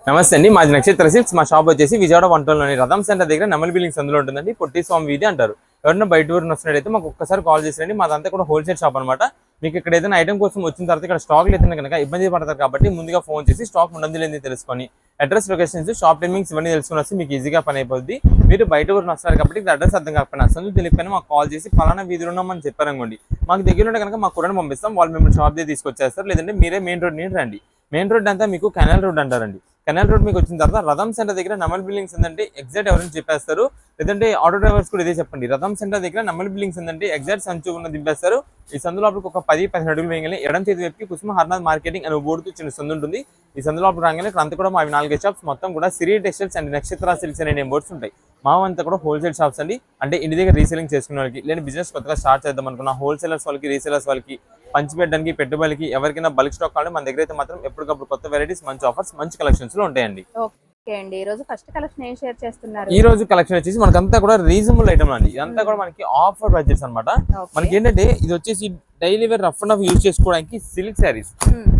నమస్తే అండి. మాది నక్షత్ర సిల్క్స్. మా షాప్ వచ్చేసి విజయవాడ వంటలోని రథం సెంటర్ దగ్గర నెమలి బిల్డింగ్స్ అందులో ఉంటుందండి. పొట్టి స్వామి వీధి అంటారు. ఎవరైనా బయట ఊరిని వస్తున్నట్టయితే మాకు ఒక్కసారి కాల్ చేసేయండి. మాదంతా కూడా హోల్సేల్ షాప్ అనమాట. మీకు ఇక్కడ ఏదైనా ఐటమ్ కోసం వచ్చిన తర్వాత ఇక్కడ స్టాక్ లేదని కనుక ఇబ్బంది పడతారు కాబట్టి ముందుగా ఫోన్ చేసి స్టాక్ ఉన్నది లేని తెలుసుకొని అడ్రస్, లొకేషన్స్, షాప్ టైమింగ్స్ ఇవన్నీ తెలుసుకుని వస్తే మీకు ఈజీగా పని అయిపోద్ది. మీరు బయట ఊరిని వస్తారు కాబట్టి ఇక్కడ అడ్రస్ అర్థం కాకపోయినా అసలు తెలియకపోయినా మాకు కాల్ చేసి పలానా వీధిలో ఉన్నామని చెప్పారనుకోండి, మాకు దగ్గర ఉంటే కనుక మా కూరని పంపిస్తాం. వాళ్ళు మిమ్మల్ని షాప్ దగ్గర తీసుకొచ్చేస్తారు. లేదంటే మీరే మెయిన్ రోడ్ నుంచి రండి. మెయిన్ రోడ్ అంతా మీకు కెనాల్ రోడ్ అంటారండి. కెనాల్ రోడ్ మీకు వచ్చిన తర్వాత రథం సెంటర్ దగ్గర నెమలి బిల్డింగ్స్ ఉందంటే ఎగ్జాక్ట్ ఎవరైనా చెప్పేస్తారు. లేదంటే ఆటో డ్రైవర్స్ కూడా ఇదే చెప్పండి. రథం సెంటర్ దగ్గర నెమలి బిల్డింగ్స్ ఉందంటే ఎగ్జాక్ట్ సంచు ఉన్న దింపేస్తారు. ఈ సందు లోపలికి ఒక 10-15 అడుగులు వేయగానే ఎడం చేతి వైపుకి కుసుమ హర్నాథ్ మార్కెటింగ్ అనే బోర్డుకి చిన్న సందు ఉంటుంది. ఈ సందు లోపల రాగానే అంతా కూడా మా 4 షాప్స్ మొత్తం కూడా సిరి టెక్స్టైల్స్ అండ్ నక్షత్ర సిల్క్స్ అనే బోర్డ్స్ ఉంటాయి. మావంతా కూడా హోల్సేల్ షాప్స్ అండి. అంటే ఇంటి దగ్గర రీసేలింగ్ చేసుకునే వాళ్ళకి, లేదా బిజినెస్ కొత్తగా స్టార్ట్ చేద్దాం అనుకున్న హోల్సేలర్స్ వాళ్ళకి, రీసేలర్స్ వాళ్ళకి, పంచి పెట్టడానికి, పెట్టుబడికి, ఎవరికైనా బల్క్ స్టాక్ కావాలి మన దగ్గర అయితే మాత్రం ఎప్పటికప్పుడు కొత్త వెరైటీస్, మంచి ఆఫర్స్, మంచి కలెక్షన్స్ లో ఉంటాయండి. ఓకే అండి, ఈ రోజు ఫస్ట్ కలెక్షన్ ఏం షేర్ చేస్తున్నారు? ఈ రోజు కలెక్షన్ వచ్చేసి మనకంతా కూడా రీజనబుల్ ఐటమ్ అండి. ఇదంతా కూడా మనకి ఆఫర్ బడ్జెట్స్ అనమాట. మనకి ఏంటంటే ఇది వచ్చేసి daily wear rough and rough use చేసుకోవడానికి సిల్క్ శారీస్,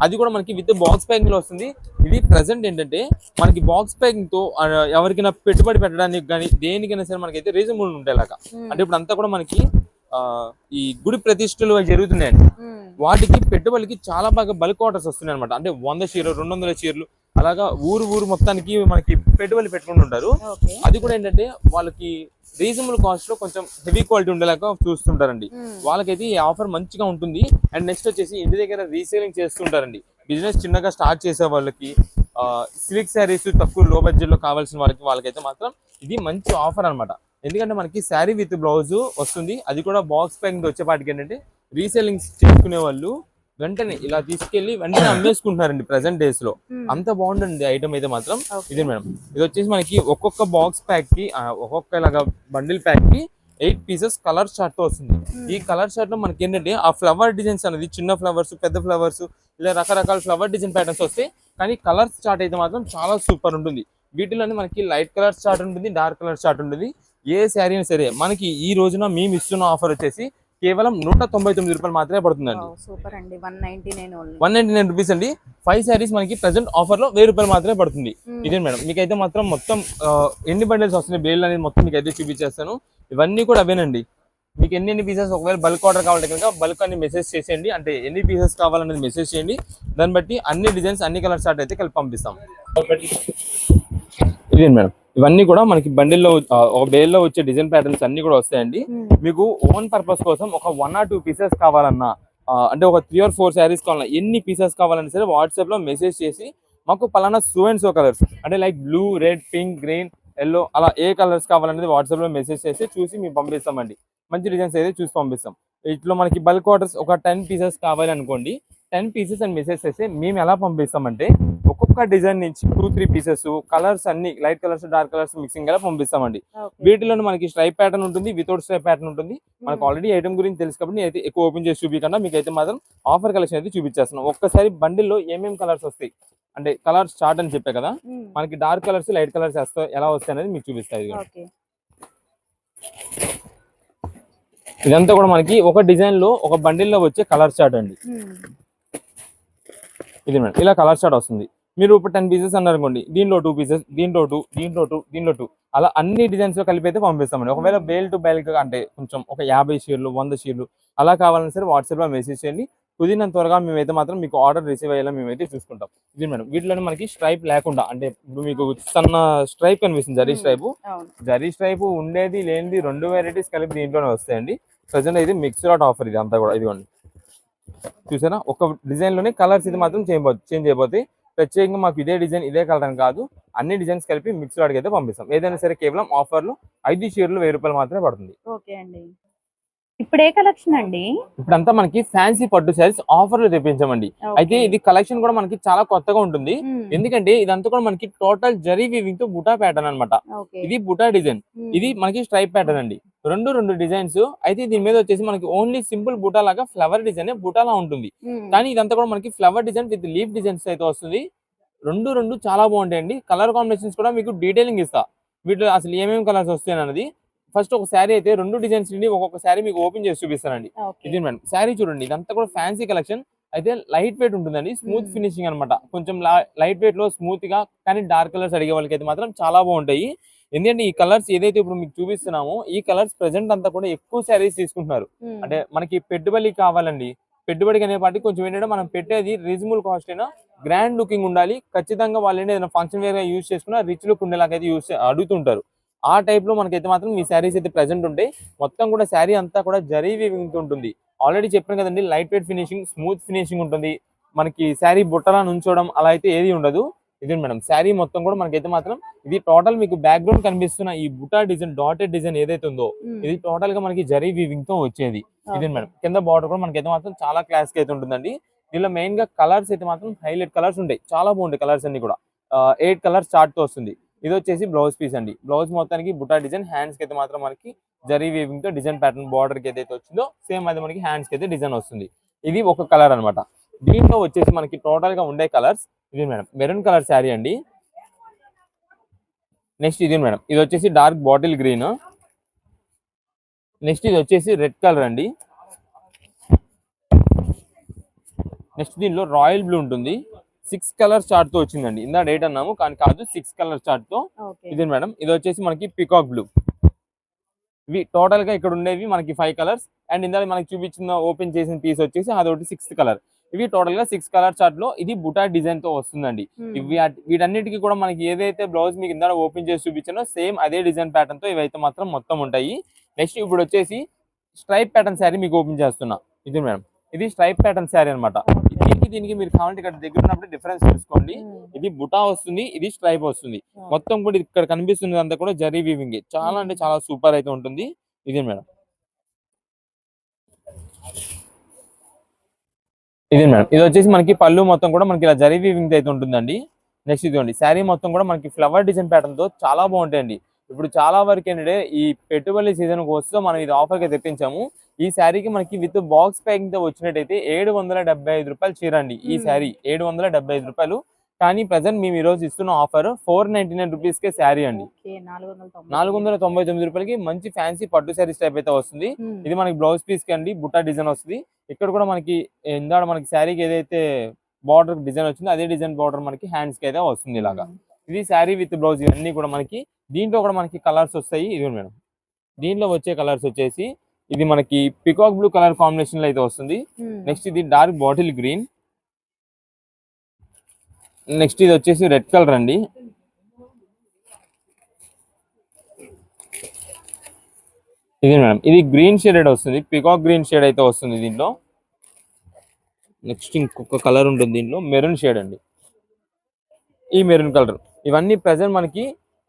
అది కూడా మనకి విత్ బాక్స్ ప్యాకింగ్ లో వస్తుంది. ఇది ప్రెసెంట్ ఏంటంటే మనకి బాక్స్ ప్యాకింగ్ తో ఎవరికైనా పెట్టుబడి పెట్టడానికి కానీ దేనికైనా సరే మనకైతే రీజనబుల్ ఉండేలాగా. అంటే ఇప్పుడు అంతా కూడా మనకి ఈ గుడి ప్రతిష్టలు జరుగుతున్నాయండి. వాటికి పెట్టుబడికి చాలా బాగా బల్క్ ఆర్డర్స్ వస్తున్నాయి అనమాట. అంటే 100 చీరలు, 200 చీరలు అలాగా ఊరు మొత్తానికి మనకి పెట్టుబడి పెట్టుకుని ఉంటారు. అది కూడా ఏంటంటే వాళ్ళకి రీజనబుల్ కాస్ట్ లో కొంచెం హెవీ క్వాలిటీ ఉండేలాగా చూస్తుంటారండి. వాళ్ళకైతే ఈ ఆఫర్ మంచిగా ఉంటుంది. అండ్ నెక్స్ట్ వచ్చేసి ఇంటి దగ్గర రీసేలింగ్ చేస్తుంటారండి. బిజినెస్ చిన్నగా స్టార్ట్ చేసే వాళ్ళకి, సిల్క్ శారీస్ తక్కువ లో బడ్జెట్ లో కావాల్సిన వాళ్ళకైతే మాత్రం ఇది మంచి ఆఫర్ అనమాట. ఎందుకంటే మనకి శారీ విత్ బ్లౌజ్ వస్తుంది. అది కూడా బాక్స్ ప్యాకింగ్ వచ్చేపాటికి ఏంటంటే రీసేలింగ్ చేసుకునే వాళ్ళు వెంటనే ఇలా తీసుకెళ్లి వెంటనే అమ్మేసుకుంటున్నారండి ప్రెసెంట్ డేస్ లో. అంత బాగుంటుంది ఐటమ్ అయితే మాత్రం. ఇదే మేడం, ఇది వచ్చేసి మనకి ఒక్కొక్క బాక్స్ ప్యాక్ కి, ఒక్కొక్క ఇలాగా బండిల్ ప్యాక్ కి 8 పీసెస్ కలర్ చార్ట్ తో వస్తుంది. ఈ కలర్ చార్ట్ లో మనకి ఏంటంటే ఆ ఫ్లవర్ డిజైన్స్ అనేది చిన్న ఫ్లవర్స్, పెద్ద ఫ్లవర్స్, ఇలా రకరకాల ఫ్లవర్ డిజైన్ ప్యాటర్న్స్ వస్తాయి. కానీ కలర్ చార్ట్ అయితే మాత్రం చాలా సూపర్ ఉంటుంది. వీటిలోనే మనకి లైట్ కలర్ చార్ట్ ఉంటుంది, డార్క్ కలర్ చార్ట్ ఉంటుంది. ఏ శారీ అయినా సరే మనకి ఈ రోజున మేము ఇస్తున్న ఆఫర్ వచ్చేసి కేవలం 199 రూపాయలు మాత్రమే పడుతుందండి. సూపర్ అండి, 199 రూపీస్ అండి. 5 శారీస్ మనకి ప్రెసెంట్ ఆఫర్ లో 1000 రూపాయలు మాత్రమే పడుతుంది. ఇదే మేడం, మీకైతే మాత్రం మొత్తం ఎన్ని బండిల్స్ వస్తున్నాయి బేల్ అనేది మొత్తం మీకు అయితే చూపించేస్తాను. ఇవన్నీ కూడా అవేనండి. మీకు ఎన్ని పీసెస్, ఒకవేళ బల్క్ ఆర్డర్ కావాలంటే కనుక బల్క్ అని మెసేజ్ చేసేయండి. అంటే ఎన్ని పీసెస్ కావాలనేది మెసేజ్ చేయండి. దాన్ని బట్టి అన్ని డిజైన్స్, అన్ని కలర్ చార్ట్ అయితే కలిపి పంపిస్తాం. ఇదే మేడం, ఇవన్నీ కూడా మనకి బండిల్లో ఒక బేల్లో వచ్చే డిజైన్ ప్యాటర్న్స్ అన్ని కూడా వస్తాయండి. మీకు ఓన్ పర్పస్ కోసం ఒక 1 or 2 పీసెస్ కావాలన్నా, అంటే ఒక 3 or 4 శారీస్ కావాలన్నా, ఎన్ని పీసెస్ కావాలన్నా సరే వాట్సాప్ లో మెసేజ్ చేసి మాకు పలానా సో అండ్ సో కలర్స్, అంటే like blue, red, pink, green, yellow అలా ఏ కలర్స్ కావాలనేది వాట్సాప్ లో మెసేజ్ చేసి చూసి మేము పంపిస్తామండి. మంచి డిజైన్స్ అయితే చూసి పంపిస్తాం. ఇట్లా మనకి బల్క్ ఆర్డర్స్ ఒక 10 పీసెస్ కావాలి అనుకోండి, 10 పీసెస్ అని మెసేజ్ చేస్తే మేము ఎలా పంపిస్తామంటే ఒక్కొక్క డిజైన్ నుంచి 2-3 పీసెస్ కలర్స్ అన్ని light colours, dark colours mixing గా పంపిస్తామండి. వీటిలో మనకి స్ట్రైప్ ప్యాటర్న్ ఉంటుంది, వితౌట్ స్ట్రైప్ ప్యాటర్న్ ఉంటుంది. మనకు ఆల్రెడీ ఐటమ్ గురించి తెలుసు కాబట్టి అయితే ఎక్కువ ఓపెన్ చేసి చూపించకుండా మీకైతే మాత్రం ఆఫర్ కలెక్షన్ అయితే చూపించేస్తున్నాం. ఒక్కసారి బండిల్లో ఏమేమి కలర్స్ వస్తాయి అంటే కలర్స్ చార్ట్ అని చెప్పే కదా, మనకి డార్క్ కలర్స్, లైట్ కలర్స్ ఎలా వస్తాయి అనేది మీకు చూపిస్తాయి. ఇదంతా కూడా మనకి ఒక డిజైన్ లో ఒక బండిల్లో వచ్చే కలర్ చార్ట్ అండి. ఇది మేడం, ఇలా కలర్ చార్ట్ వస్తుంది. మీరు ఇప్పుడు 10 పీసెస్ అన్నారనుకోండి, దీంట్లో 2 పీసెస్, దీంట్లో 2, దీంట్లో 2, దీంట్లో 2 అలా అన్ని డిజైన్స్ లో కలిపి అయితే పంపిస్తామండి. ఒకవేళ బేల్ టు బేల్ అంటే కొంచెం ఒక 50 షీర్లు, 100 షీర్లు అలా కావాలన్నా సరే వాట్సాప్ లో మెసేజ్ చేయండి. కుదిరినంత త్వరగా మేమైతే మాత్రం మీకు ఆర్డర్ రిసీవ్ అయ్యేలా మేమైతే చూసుకుంటాం. ఇది మేడం, వీటిలోనే మనకి స్ట్రైప్ లేకుండా, అంటే ఇప్పుడు మీకు సన్న స్ట్రైప్ కనిపిస్తుంది, జరీ స్ట్రైప్ ఉండేది లేనిది 2 వెరైటీస్ కలిపి దీంట్లోనే వస్తాయండి. ప్రజెంట్ ఇది మిక్స్డ్ అవుట్ ఆఫర్, ఇది అంతా కూడా ఇదిగోండి చూసారా. ఒక డిజైన్ లోనే కలర్స్ ఇది మాత్రం చేంజ్ అయిపోతాయి. ప్రత్యేకంగా మాకు ఇదే డిజైన్ ఇదే కలర్ అని కాదు, అన్ని డిజైన్స్ కలిపి మిక్స్డ్ వాడికి అయితే పంపిస్తాం. ఏదైనా సరే కేవలం ఆఫర్లు 5 షీర్లు 1000 రూపాయలు మాత్రమే పడుతుంది. ఓకే అండి, ఇప్పుడు ఏ కలెక్షన్ అండి? ఇప్పుడంతా మనకి ఫ్యాన్సీ పట్టు శారీస్ ఆఫర్ లో తెప్పించామండి. అయితే ఇది కలెక్షన్ కూడా మనకి చాలా కొత్తగా ఉంటుంది. ఎందుకంటే ఇదంతా కూడా మనకి టోటల్ జరీ వీవింగ్ తో బుటా ప్యాటర్న్ అనమాట. ఇది బుటా డిజైన్, ఇది మనకి స్ట్రైప్ ప్యాటర్న్ అండి. రెండు డిజైన్స్. అయితే దీని మీద వచ్చేసి మనకి ఓన్లీ సింపుల్ బుటా లాగా ఫ్లవర్ డిజైన్ బుటాలా ఉంటుంది. కానీ ఇదంతా కూడా మనకి flower design with leaf designs అయితే వస్తుంది. రెండు చాలా బాగుంటాయండి. కలర్ కాంబినేషన్స్ కూడా మీకు డీటెయిలింగ్ ఇస్తా, వీటిలో అసలు ఏమేమి కలర్స్ వస్తాయి అన్నది. ఫస్ట్ ఒక శారీ అయితే 2 డిజైన్స్ నుండి ఒక్కొక్క శారీ మీకు ఓపెన్ చేసి చూపిస్తానండి. ఇది మేడం శారీ చూడండి, ఇదంతా కూడా ఫ్యాన్సీ కలెక్షన్. అయితే లైట్ వెయిట్ ఉంటుందండి, స్మూత్ ఫినిషింగ్ అనమాట. కొంచెం లైట్ వెయిట్ లో స్మూత్ గా, కానీ డార్క్ కలర్స్ అడిగే వాళ్ళకి అయితే మాత్రం చాలా బాగుంటాయి. ఎందుకంటే ఈ కలర్స్ ఏదైతే ఇప్పుడు మీకు చూపిస్తున్నామో ఈ కలర్స్ ప్రెసెంట్ అంతా కూడా ఎక్కువ శారీస్ తీసుకుంటున్నారు. అంటే మనకి పెట్టుబడి కావాలండి, పెట్టుబడికి అనే పాటి కొంచెం ఏంటంటే మనం పెట్టేది రీజనబుల్ కాస్ట్ అయినా గ్రాండ్ లుకింగ్ ఉండాలి. ఖచ్చితంగా వాళ్ళు ఏంటి ఏదైనా ఫంక్షన్ వేర్ గా యూజ్ చేసుకున్నా రిచ్ లుక్ ఉండేలాగైతే అడుగుతుంటారు. ఆ టైప్ లో మనకైతే మాత్రం ఈ శారీస్ అయితే ప్రెసెంట్ ఉంటాయి. మొత్తం కూడా శారీ అంతా కూడా జరీ వీవింగ్ ఉంటుంది. ఆల్రెడీ చెప్పాను కదండి, light weight finishing, smooth finishing ఉంటుంది. మనకి శారీ బుట్టలా నుంచోవడం అలా అయితే ఏది ఉండదు. ఇది మేడం శారీ మొత్తం కూడా మనకైతే మాత్రం ఇది టోటల్ మీకు బ్యాక్గ్రౌండ్ కనిపిస్తున్న ఈ బుటా డిజైన్, డాటెడ్ డిజైన్ ఏదైతే ఉందో ఇది టోటల్ గా మనకి జరీ వీవింగ్ తో వచ్చేది. ఇది మేడం కింద బార్డర్ కూడా మనకైతే మాత్రం చాలా క్లాస్ గా అయితే ఉంటుందండి. దీనిలో మెయిన్ గా కలర్స్ అయితే మాత్రం హైలైట్ కలర్స్ ఉంటాయి, చాలా బాగుంటాయి కలర్స్ అన్ని కూడా. 8 కలర్స్ చార్ట్ తో వస్తుంది. ఇది వచ్చేసి బ్లౌజ్ పీస్ అండి. బ్లౌజ్ మొత్తానికి బుటా డిజైన్, హ్యాండ్స్ కి అయితే మాత్రం మనకి జరీ వీవింగ్ తో డిజైన్ ప్యాటర్న్ బార్డర్ కి ఏదైతే వచ్చిందో సేమ్ అది మనకి హ్యాండ్స్ కి అయితే డిజైన్ వస్తుంది. ఇది ఒక కలర్ అన్నమాట. దీంట్లో వచ్చేసి మనకి టోటల్ గా ఉండే కలర్స్ ఇది మేడం మెరూన్ కలర్ శారీ అండి. నెక్స్ట్ ఇది మేడం, ఇది వచ్చేసి డార్క్ బాటిల్ గ్రీన్. నెక్స్ట్ ఇది వచ్చేసి రెడ్ కలర్ అండి. నెక్స్ట్ దీనిలో రాయల్ బ్లూ ఉంటుంది. 6 కలర్ చార్ట్ తో వచ్చిందండి. ఇందా 8 అన్నాము కానీ కాదు, 6 కలర్ చార్ట్ తో. ఇది మేడం, ఇది వచ్చేసి మనకి పికాక్ బ్లూ. ఇవి టోటల్ గా ఇక్కడ ఉండేవి మనకి 5 కలర్స్. అండ్ ఇందా మనకి చూపించిన ఓపెన్ చేసిన పీస్ వచ్చేసి అదొకటి 6th కలర్. ఇవి టోటల్ గా 6 కలర్ చార్ట్ లో ఇది బుటా డిజైన్ తో వస్తుందండి. వీటన్నిటికీ కూడా మనకి ఏదైతే బ్లౌజ్ మీకు ఇందా ఓపెన్ చేసి చూపించానో సేమ్ అదే డిజైన్ ప్యాటర్న్ తో ఇవైతే మాత్రం మొత్తం ఉంటాయి. నెక్స్ట్ ఇప్పుడు వచ్చేసి స్ట్రైప్ ప్యాటర్న్ శారీ మీకు ఓపెన్ చేస్తున్నా. ఇది మేడం, ఇది స్ట్రైప్ ప్యాటర్న్ శారీ అనమాట. దీనికి మీరు కావాలంటే ఇక్కడ దగ్గర ఉన్నప్పుడు డిఫరెన్స్ చూసుకోండి. ఇది బుటా వస్తుంది, ఇది స్ట్రైప్ వస్తుంది. మొత్తం కూడా ఇక్కడ కనిపిస్తుంది అంతా కూడా జరీ వీవింగ్, చాలా అంటే చాలా సూపర్ అయితే ఉంటుంది. ఇది మేడం, ఇది మేడం, ఇది వచ్చేసి మనకి పళ్ళు మొత్తం కూడా మనకి ఇలా జరీ వీవింగ్ అయితే ఉంటుందండి. నెక్స్ట్ ఇదిగోండి, శారీ మొత్తం కూడా మనకి ఫ్లవర్ డిజైన్ ప్యాటర్న్ తో చాలా బాగుంటాయండి. ఇప్పుడు చాలా వరకు ఏంటంటే ఈ పెట్టుబడి సీజన్ కోసం మనం ఇది ఆఫర్ గా తెప్పించాము. ఈ శారీకి మనకి విత్ బాక్స్ ప్యాకింగ్ తో వచ్చినట్టయితే 775 రూపాయలు చీర అండి. ఈ శారీ 775 రూపాయలు. కానీ ప్రెసెంట్ మేము ఈ రోజు ఇస్తున్న ఆఫర్ 499 రూపీస్ కే శారీ అండి. 499 రూపాయలకి మంచి ఫ్యాన్సీ పట్టు శారీస్ టైప్ అయితే వస్తుంది. ఇది మనకి బ్లౌజ్ పీస్ కి అండి బుట్టా డిజైన్ వస్తుంది. ఇక్కడ కూడా మనకి ఇందాక మనకి శారీకి ఏదైతే బార్డర్ డిజైన్ వచ్చిందో అదే డిజైన్ బార్డర్ మనకి హ్యాండ్స్ కి అయితే వస్తుంది ఇలాగా. ఇది శారీ విత్ బ్లౌజ్ ఇవన్నీ కూడా మనకి దీంట్లో కూడా మనకి కలర్స్ వస్తాయి. ఇది మేడం, దీంట్లో వచ్చే కలర్స్ వచ్చేసి ఇది మనకి పికాక్ బ్లూ కలర్ కాంబినేషన్ లో అయితే వస్తుంది. నెక్స్ట్ ఇది డార్క్ బాటిల్ గ్రీన్. నెక్స్ట్ ఇది వచ్చేసి రెడ్ కలర్ అండి. ఇది మేడం, ఇది గ్రీన్ షేడ్ వస్తుంది, పికాక్ గ్రీన్ షేడ్ అయితే వస్తుంది దీంట్లో. నెక్స్ట్ ఇంకొక కలర్ ఉంటుంది దీంట్లో, మెరూన్ షేడ్ అండి. ఈ మెరూన్ కలర్ ఇవన్నీ ప్రెసెంట్ మనకి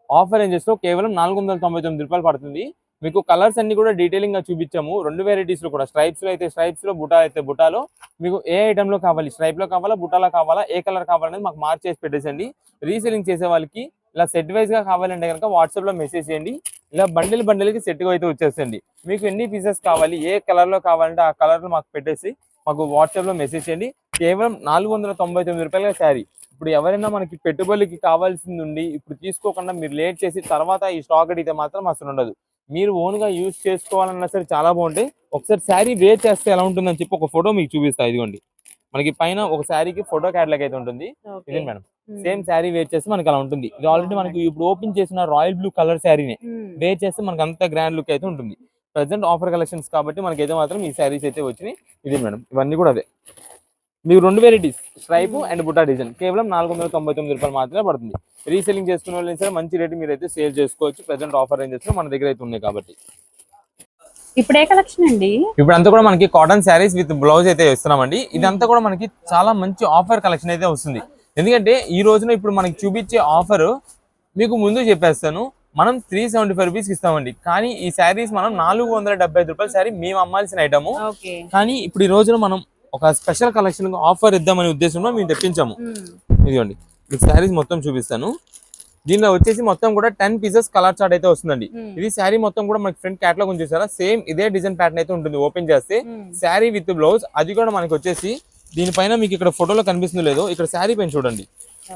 ఆఫర్ రేంజెస్ లో కేవలం 499 రూపాయలు పడుతుంది. మీకు కలర్స్ అన్ని కూడా డీటెయిలింగ్ గా చూపించాము. 2 వెరైటీస్ లో కూడా, స్ట్రైప్స్ లో అయితే స్ట్రైప్స్ లో, బుటా అయితే బుటాలో. మీకు ఏ ఐటమ్ లో కావాలి, స్ట్రైప్ లో కావాలా, బుటాలో కావాలా, ఏ కలర్ కావాలనేది మాకు మార్క్ చేసి పెట్టేసండి. రీసెలింగ్ చేసే వాళ్ళకి ఇలా సెట్ వైజ్ గా కావాలంటే కనుక వాట్సాప్ లో మెసేజ్ చేయండి. ఇలా బండిల్ కి సెట్ గా అయితే వచ్చేసండి. మీకు ఎన్ని పీసెస్ కావాలి, ఏ కలర్ లో కావాలంటే ఆ కలర్ లో మాకు పెట్టేసి మాకు వాట్సాప్ లో మెసేజ్ చేయండి. కేవలం 499 రూపాయల శారీ. ఇప్పుడు ఎవరైనా మనకి పెట్టుబడికి కావాల్సింది ఉండి ఇప్పుడు తీసుకోకుండా మీరు లేట్ చేసి తర్వాత ఈ స్టాక్ అడిగితే మాత్రం అసలు ఉండదు. మీరు ఓన్ గా యూజ్ చేసుకోవాలన్నా సరే చాలా బాగుంటాయి. ఒకసారి శారీ వేర్ చేస్తే ఎలా ఉంటుందని చెప్పి ఒక ఫోటో మీకు చూపిస్తా. ఇదిగోండి, మనకి పైన ఒక శారీకి ఫోటో క్యాటలాగ్ అయితే ఉంటుంది. ఇది మేడం, సేమ్ శారీ వేర్ చేస్తే మనకి అలా ఉంటుంది. ఇది ఆల్రెడీ మనకి ఇప్పుడు ఓపెన్ చేసిన రాయల్ బ్లూ కలర్ శారీనే వేర్ చేస్తే మనకి అంత గ్రాండ్ లుక్ అయితే ఉంటుంది. ప్రెసెంట్ ఆఫర్ కలెక్షన్స్ కాబట్టి మనకి అయితే మాత్రం ఈ శారీస్ అయితే వచ్చినాయి. ఇది మేడం, ఇవన్నీ కూడా అదే. మీకు 2 వెరైటీస్ స్ట్రైప్ అండ్ బుటా డిజైన్ కేవలం 499 రూపాయలు మాత్రమే పడుతుంది. రీసెలింగ్ చేసుకునే వాళ్ళు సరే మంచి రేటు మీరు అయితే సేల్ చేసుకోవచ్చు. ప్రెసెంట్ ఆఫర్ రేంజెస్ లో మన దగ్గర అయితే ఉన్నాయి కాబట్టి. ఇప్పుడు ఏ కలెక్షన్ అండి? ఇప్పుడు అంతా కూడా మనకి కాటన్ శారీస్ విత్ బ్లౌజ్ అయితే ఇస్తున్నామండి. ఇదంతా కూడా మనకి చాలా మంచి ఆఫర్ కలెక్షన్ అయితే వస్తుంది. ఎందుకంటే ఈ రోజున ఇప్పుడు మనకి చూపించే ఆఫర్ మీకు ముందు చెప్పేస్తాను. మనం 375 రూపీస్ ఇస్తామండి. కానీ ఈ శారీస్ మనం 475 రూపాయల శారీ మేము అమ్మాల్సిన ఐటమ్. కానీ ఇప్పుడు ఈ రోజున మనం ఒక స్పెషల్ కలెక్షన్ ఆఫర్ ఇద్దామనే ఉద్దేశంలో మేము తెప్పించాము. ఇదిగోండి, మీకు శారీస్ మొత్తం చూపిస్తాను. దీనిలో వచ్చేసి మొత్తం కూడా 10 పీసెస్ కలర్ చార్ట్ అయితే వస్తుందండి. ఇది శారీ మొత్తం కూడా మనకి ఫ్రంట్ క్యాటలాగ్ చూసారా, సేమ్ ఇదే డిజైన్ ప్యాటర్న్ అయితే ఉంటుంది. ఓపెన్ చేస్తే శారీ విత్ బ్లౌజ్, అది కూడా మనకి వచ్చేసి దీనిపైన మీకు ఇక్కడ ఫోటోలో కనిపిస్తుంది లేదో, ఇక్కడ శారీ పైన చూడండి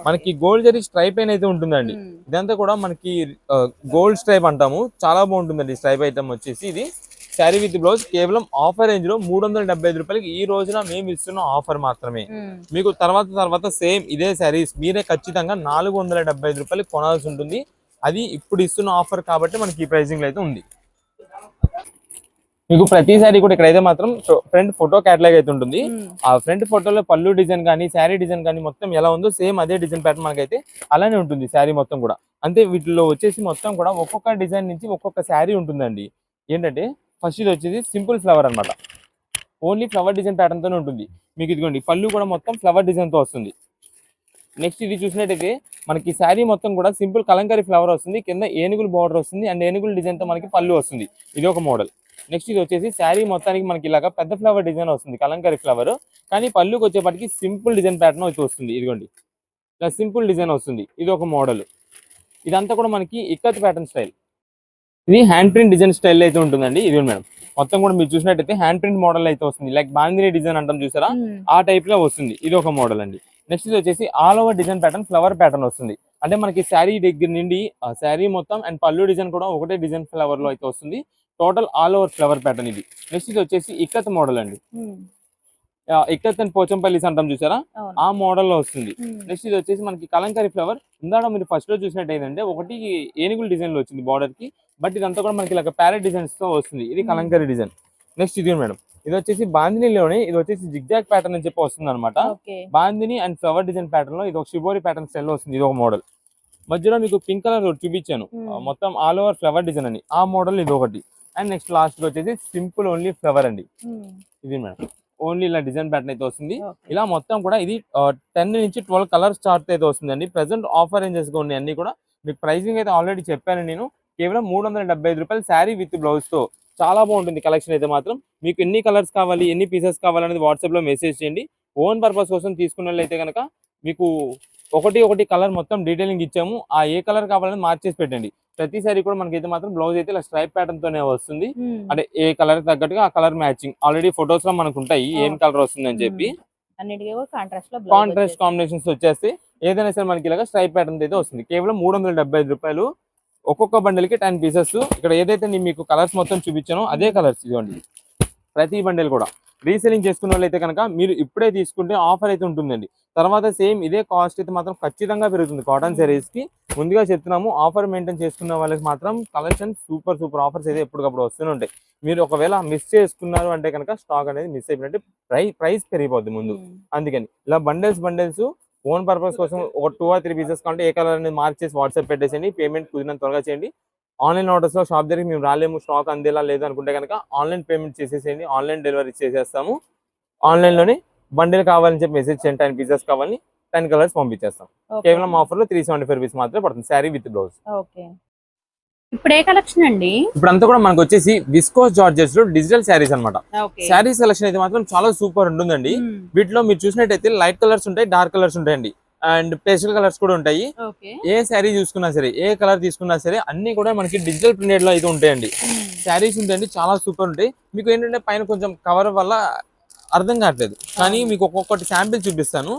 మనకి గోల్డ్ జరీ స్ట్రైప్ పైన అయితే ఉంటుందండి. ఇదంతా కూడా మనకి గోల్డ్ స్ట్రైప్ అంటాము, చాలా బాగుంటుందండి స్ట్రైప్ ఐటమ్ వచ్చేసి. ఇది శారీ విత్ బ్లౌజ్ కేవలం ఆఫర్ రేంజ్ లో 375 రూపాయలకి ఈ రోజున మేము ఇస్తున్న ఆఫర్ మాత్రమే. మీకు తర్వాత సేమ్ ఇదే శారీస్ మీరే ఖచ్చితంగా 475 రూపాయలకి కొనాల్సి ఉంటుంది. అది ఇప్పుడు ఇస్తున్న ఆఫర్ కాబట్టి మనకి ఈ ప్రైసింగ్ అయితే ఉంది. మీకు ప్రతిసారి కూడా ఇక్కడైతే మాత్రం ఫ్రంట్ ఫోటో క్యాటలాగ్ అయితే ఉంటుంది. ఆ ఫ్రంట్ ఫోటోలో పళ్ళు డిజైన్ కానీ శారీ డిజైన్ కానీ మొత్తం ఎలా ఉందో సేమ్ అదే డిజైన్ ప్యాటర్న్ మనకైతే అలానే ఉంటుంది శారీ మొత్తం కూడా. అంతే వీటిలో వచ్చేసి మొత్తం కూడా ఒక్కొక్క డిజైన్ నుంచి ఒక్కొక్క శారీ ఉంటుందండి. ఏంటంటే ఫస్ట్ ఇది వచ్చేసి సింపుల్ ఫ్లవర్ అనమాట. ఓన్లీ ఫ్లవర్ డిజైన్ ప్యాటర్న్ తోనే ఉంటుంది. మీకు ఇదిగోండి పళ్ళు కూడా మొత్తం ఫ్లవర్ డిజైన్ తో వస్తుంది. నెక్స్ట్ ఇది చూసినట్టయితే మనకి శారీ మొత్తం కూడా సింపుల్ కలంకారీ ఫ్లవర్ వస్తుంది. కింద ఏనుగులు బార్డర్ వస్తుంది అండ్ ఏనుగుల డిజైన్ తో మనకి పళ్ళు వస్తుంది. ఇది ఒక మోడల్. నెక్స్ట్ ఇది వచ్చేసి శారీ మొత్తానికి మనకి ఇలాగా పెద్ద ఫ్లవర్ డిజైన్ వస్తుంది, కలంకారీ ఫ్లవర్. కానీ పళ్ళుకి వచ్చేప్పటికి సింపుల్ డిజైన్ ప్యాటర్న్ అయితే వస్తుంది. ఇదిగోండి ఇలా సింపుల్ డిజైన్ వస్తుంది. ఇది ఒక మోడల్. ఇదంతా కూడా మనకి ఇక్కత్ ప్యాటర్న్ స్టైల్. ఇది హ్యాండ్ ప్రింట్ డిజైన్ స్టైల్ అయితే ఉంటుందండి. ఇది మేడం మొత్తం కూడా మీరు చూసినట్టయితే హ్యాండ్ ప్రింట్ మోడల్ అయితే వస్తుంది. లైక్ బాందిని డిజైన్ అంటాం చూసారా, ఆ టైప్ లో వస్తుంది. ఇది ఒక మోడల్ అండి. నెక్స్ట్ ఇది వచ్చేసి all over design pattern flower pattern వస్తుంది. అంటే మనకి శారీ దగ్గర నుండి శారీ మొత్తం అండ్ పళ్ళు డిజైన్ కూడా ఒకటే డిజైన్ ఫ్లవర్ లో అయితే వస్తుంది. Total all over flower pattern ఇది. నెక్స్ట్ ఇది వచ్చేసి ఇక్కత్ మోడల్ అండి. ఇక్కత్ అండ్ పోచంపల్లిస్ అంటాం చూసారా, ఆ మోడల్ లో వస్తుంది. నెక్స్ట్ ఇది వచ్చేసి మనకి కలంకారీ ఫ్లవర్. ఇందాక మీరు ఫస్ట్ లో చూసినట్టు ఏంటంటే ఒకటి ఏనుగుల డిజైన్ లో వచ్చింది బార్డర్ కి, బట్ ఇదంతా కూడా మనకి ఇలా ప్యారెట్ డిజైన్స్ తో వస్తుంది. ఇది కలంకారీ డిజైన్. నెక్స్ట్ ఇది మేడం ఇది వచ్చేసి బాందినిలోనే ఇది వచ్చేసి జిగ్జాగ్ ప్యాటర్న్ అని చెప్పి వస్తుంది అనమాట. Bandhani and flower design pattern లో ఇది ఒక షిబోరి ప్యాటర్న్ స్టైల్ లో వస్తుంది. ఇది ఒక మోడల్. మధ్యలో మీకు పింక్ కలర్ చూపించాను, మొత్తం ఆల్ ఓవర్ ఫ్లవర్ డిజైన్ అని, ఆ మోడల్ ఇది ఒకటి. అండ్ నెక్స్ట్ లాస్ట్ వచ్చేసి సింపుల్ ఓన్లీ ఫ్లవర్ అండి. ఇది మేడం ఓన్లీ ఇలా డిజైన్ ప్యాటర్న్ అయితే వస్తుంది. ఇలా మొత్తం కూడా ఇది 10 నుంచి 12 కలర్స్ చార్ట్ అయితే వస్తుందండి. ప్రెసెంట్ ఆఫర్ రేంజెస్ గా ఉన్నాయి అన్ని కూడా. మీకు ప్రైసింగ్ అయితే ఆల్రెడీ చెప్పాను నేను. కేవలం 375 రూపాయలు శారీ విత్ బ్లౌజ్ తో. చాలా బాగుంటుంది కలెక్షన్ అయితే మాత్రం. మీకు ఎన్ని కలర్స్ కావాలి, ఎన్ని పీసెస్ కావాలనేది వాట్సాప్ లో మెసేజ్ చేయండి. ఓన్ పర్పస్ కోసం తీసుకున్న వాళ్ళైతే కనుక మీకు ఒకటి కలర్ మొత్తం డీటెయిలింగ్ ఇచ్చాము. ఆ ఏ కలర్ కావాలని మార్చేసి పెట్టండి. ప్రతిసారి కూడా మనకైతే మాత్రం బ్లౌజ్ అయితే ఇలా స్ట్రైప్ ప్యాటర్న్ తోనే వస్తుంది. అంటే ఏ కలర్ తగ్గట్టుగా ఆ కలర్ మ్యాచింగ్ ఆల్రెడీ ఫొటోస్ లో మనకు ఉంటాయి ఏం కలర్ వస్తుంది అని చెప్పి. కాంట్రాస్ట్ కాంబినేషన్స్ వచ్చేస్తే ఏదైనా సరే మనకి ఇలాగా స్ట్రైప్ ప్యాటర్న్ అయితే వస్తుంది. కేవలం 375 రూపాయలు. ఒక్కొక్క బండిల్ కి 10 పీసెస్. ఇక్కడ ఏదైతే నేను మీకు కలర్స్ మొత్తం చూపించానో అదే కలర్స్ ఇవ్వండి. ప్రతి బండిల్ కూడా రీసెలింగ్ చేసుకున్న వాళ్ళైతే కనుక మీరు ఇప్పుడే తీసుకుంటే ఆఫర్ అయితే ఉంటుందండి. తర్వాత సేమ్ ఇదే కాస్ట్ అయితే మాత్రం ఖచ్చితంగా పెరుగుతుంది కాటన్ శారీస్ కి. ముందుగా చెప్తున్నాము, ఆఫర్ మెయింటైన్ చేసుకున్న వాళ్ళకి మాత్రం కలెక్షన్ సూపర్ ఆఫర్స్ అయితే ఎప్పటికప్పుడు వస్తూనే ఉంటాయి. మీరు ఒకవేళ మిస్ చేసుకున్నారు అంటే కనుక స్టాక్ అనేది మిస్ అయిపోయినట్టే, ప్రైస్ పెరిగిపోద్ది ముందు. అందుకని ఇలా బండిల్స్ ఓన్ పర్పస్ కోసం ఒక 2 or 3 పీసెస్ కంటే ఏ కలర్ అనేది మార్క్ చేసి వాట్సాప్ పెట్టేసేయండి. పేమెంట్ కుదిరినంత త్వరగా చేయండి. ఆన్లైన్ ఆర్డర్స్ లో షాప్ దగ్గరికి మేము రాలేము, స్టాక్ అందేలా లేదు అనుకుంటే కనుక ఆన్లైన్ పేమెంట్ చేసేసేయండి. ఆన్లైన్ డెలివరీ చేసేస్తాము. ఆన్లైన్ లోనే బండిల్ కావాలని చెప్పి మెసేజ్ చేయండి. 10 పీసెస్ కావాలని 10 కలర్స్ పంపించేస్తాం. కేవలం ఆఫర్ లో 375 రూపీస్ మాత్రమే పడుతుంది శారీ విత్ బ్లౌజ్. ఇప్పుడు ఏ కలెక్షన్ అండి? ఇప్పుడు అంతా కూడా మనకు వచ్చేసి విస్కోస్ జార్జెట్స్ లో డిజిటల్ శారీస్ అనమాట. శారీస్ కలెక్షన్ అయితే మాత్రం చాలా సూపర్ ఉంటుందండి. వీటిలో మీరు చూసినట్టయితే లైట్ కలర్స్ ఉంటాయి, డార్క్ కలర్స్ ఉంటాయండి, అండ్ పేస్టల్ కలర్స్ కూడా ఉంటాయి. ఏ శారీ చూసుకున్నా సరే, ఏ కలర్ తీసుకున్నా సరే అన్ని కూడా మనకి డిజిటల్ ప్రింటెడ్ లో అయితే ఉంటాయండి. శారీస్ ఉంటాయండి, చాలా సూపర్ ఉంటాయి. మీకు ఏంటంటే పైన కొంచెం కవర్ వల్ల అర్థం కావట్లేదు, కానీ మీకు ఒక్కొక్కటి శాంపిల్ చూపిస్తాను.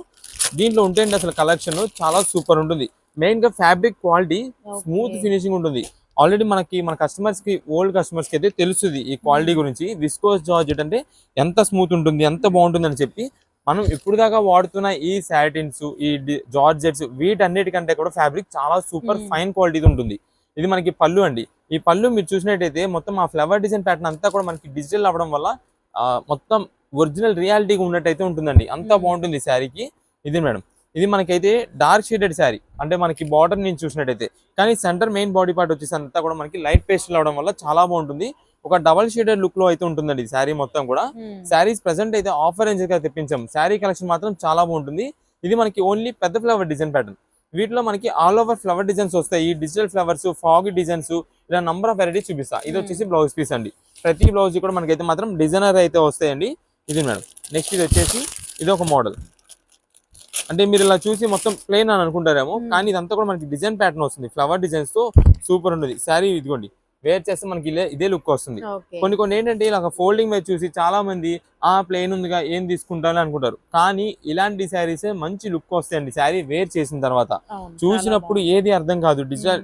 దీంట్లో ఉంటాయండి అసలు కలెక్షన్ చాలా సూపర్ ఉంటుంది. మెయిన్ గా ఫ్యాబ్రిక్ క్వాలిటీ స్మూత్ ఫినిషింగ్ ఉంటుంది. ఆల్రెడీ మన కస్టమర్స్ కి, ఓల్డ్ కస్టమర్స్ కి అయితే తెలుస్తుంది ఈ క్వాలిటీ గురించి. విస్కోస్ జార్జెట్ అంటే ఎంత స్మూత్ ఉంటుంది, ఎంత బాగుంటుంది అని చెప్పి. మనం ఇప్పుడు దాకా వాడుతున్న ఈ సాటిన్స్, ఈ జార్జెట్స్ వీటన్నిటికంటే కూడా ఫ్యాబ్రిక్ చాలా సూపర్ ఫైన్ క్వాలిటీ ఉంటుంది. ఇది మనకి పళ్ళు అండి. ఈ పళ్ళు మీరు చూసినట్టయితే మొత్తం ఆ ఫ్లవర్ డిజైన్ ప్యాటర్న్ అంతా కూడా మనకి డిజిటల్ అవ్వడం వల్ల మొత్తం ఒరిజినల్ రియాలిటీగా ఉన్నట్టయితే ఉంటుందండి. అంత బాగుంటుంది శారీకి. ఇది మేడం ఇది మనకైతే డార్క్ షేడెడ్ శారీ, అంటే మనకి బార్డర్ నుంచి చూసినట్టయితే, కానీ సెంటర్ మెయిన్ బాడీ పార్ట్ వచ్చేసి అంతా కూడా మనకి లైట్ పేస్టల్ అవడం వల్ల చాలా బాగుంటుంది. ఒక డబల్ షేడెడ్ లుక్ లో అయితే ఉంటుందండి ఈ శారీ మొత్తం కూడా. శారీస్ ప్రెసెంట్ అయితే ఆఫర్ రేంజ్ గా తెప్పించాం. శారీ కలెక్షన్ మాత్రం చాలా బాగుంటుంది. ఇది మనకి ఓన్లీ పెద్ద ఫ్లవర్ డిజైన్ ప్యాటర్న్. వీటిలో మనకి ఆల్ ఓవర్ ఫ్లవర్ డిజైన్స్ వస్తాయి. ఈ డిజిటల్ ఫ్లవర్స్, ఫాగ్ డిజైన్స్, ఇలా నంబర్ ఆఫ్ వెరైటీస్ చూపిస్తా. ఇది వచ్చేసి బ్లౌజ్ పీస్ అండి. ప్రతి బ్లౌజ్ కూడా మనకైతే మాత్రం డిజైనర్ అయితే వస్తాయండి. ఇది మేడం నెక్స్ట్ ఇది వచ్చేసి ఇది ఒక మోడల్. అంటే మీరు ఇలా చూసి మొత్తం ప్లెయిన్ అని అనుకుంటారేమో, కానీ ఇదంతా కూడా మనకి డిజైన్ ప్యాటర్న్ వస్తుంది. ఫ్లవర్ డిజైన్స్ తో సూపర్ ఉంటుంది శారీ. ఇదిగోండి వేర్ చేస్తే మనకి ఇదే లుక్ వస్తుంది. కొన్ని ఏంటంటే ఇలా ఫోల్డింగ్ మీద చూసి చాలా మంది ప్లెయిన్ ఉందిగా ఏం తీసుకుంటారని అనుకుంటారు, కానీ ఇలాంటి శారీసే మంచి లుక్ వస్తాయండి. శారీ వేర్ చేసిన తర్వాత చూసినప్పుడు ఏది అర్థం కాదు.